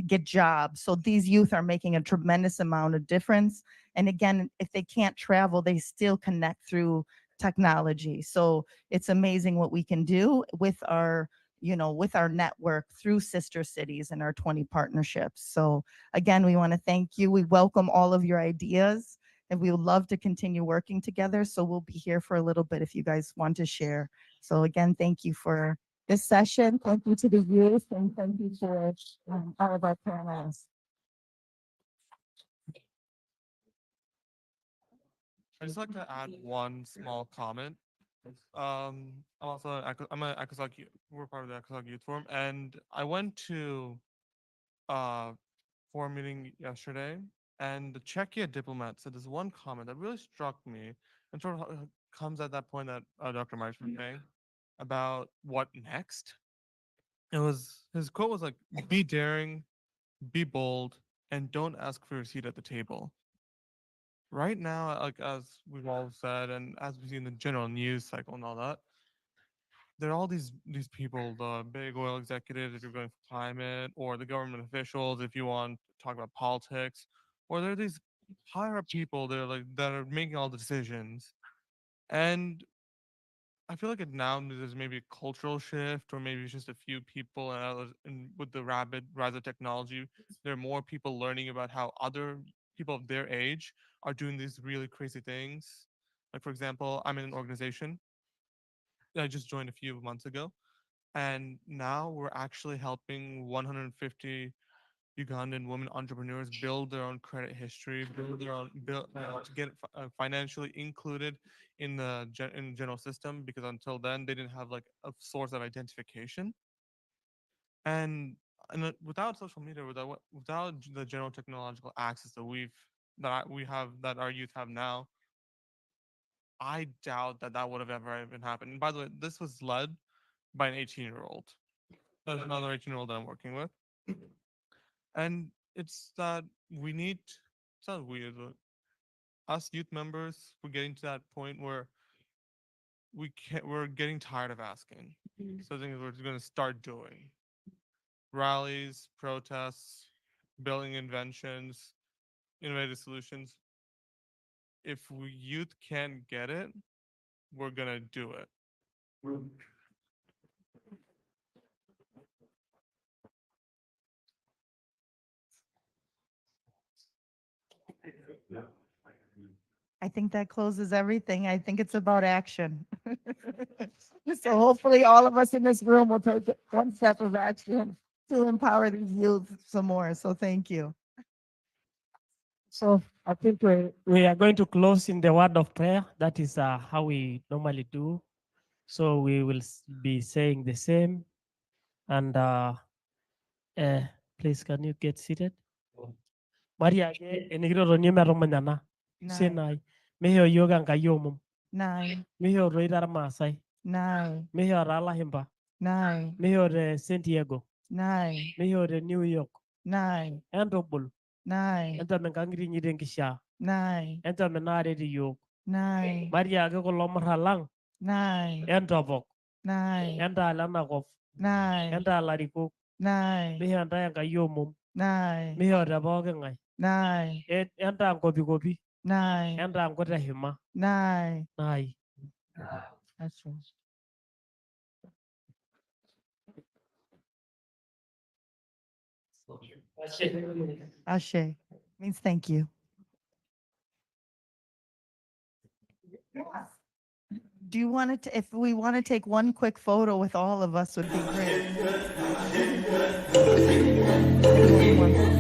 get jobs. So these youth are making a tremendous amount of difference. And again, if they can't travel, they still connect through technology. So it's amazing what we can do with our, with our network through Sister Cities and our 20 partnerships. So again, we want to thank you. We welcome all of your ideas and we would love to continue working together. So we'll be here for a little bit if you guys want to share. So again, thank you for this session. Thank you to the youth and thank you for all of our panelists. I'd just like to add one small comment. I'm also I'm a ECOSOC, we're part of the ECOSOC Youth Forum, and I went to forum meeting yesterday, And the Czechia diplomat said this one comment that really struck me and sort of comes at that point that Dr. Myers was saying about what next. His quote was like, "Be daring, be bold, and don't ask for your seat at the table." Right now, like as we've all said, and as we see in the general news cycle and all that, there are all these people, the big oil executives, if you're going for climate, or the government officials, if you want to talk about politics, or there are these higher up people that are making all the decisions. And I feel like now there's maybe a cultural shift, or maybe it's just a few people, and with the rapid rise of technology, there are more people learning about how other people of their age are doing these really crazy things. Like, for example, I'm in an organization that I just joined a few months ago, and now we're actually helping 150 Ugandan women entrepreneurs build their own credit history, to get financially included in the general system, because until then they didn't have like a source of identification. And without social media, without the general technological access that our youth have now, I doubt that would have ever even happened. And by the way, this was led by an 18-year-old. There's another 18-year-old that I'm working with. And it's that it's not weird, but us youth members, we're getting to that point where we're getting tired of asking. So I think we're going to start doing rallies, protests, building inventions, innovative solutions. If youth can't get it, we're going to do it. I think that closes everything. I think it's about action. So hopefully all of us in this room will take one step of action to empower these youth some more. So thank you. So I think we are going to close in the word of prayer. That is how we normally do. So we will be saying the same. And please, can you get seated? Maria, Sinai, Mihio Yoga Kayomum, Nine, Mihio Radar Masai, nine, Mihio Ralahimba, nine, Mihio San Diego, nine, Mihio New York, nine, Andobul, nine, Enta Mengangri Nidenkisha, nine, Enta Menare de York, nine, Maria Gakolom Halang, nine, Entavok, nine, Enta Lanakov, nine, Enta Lariko, nine, Mihio Kayomum, nine, Mihio Rabogangai, nine, Enta Kopi, nine, Enta Angkota Hima, nine. Nai. That's right. Ashe means thank you. Do you want to, if we want to take one quick photo with all of us would be great.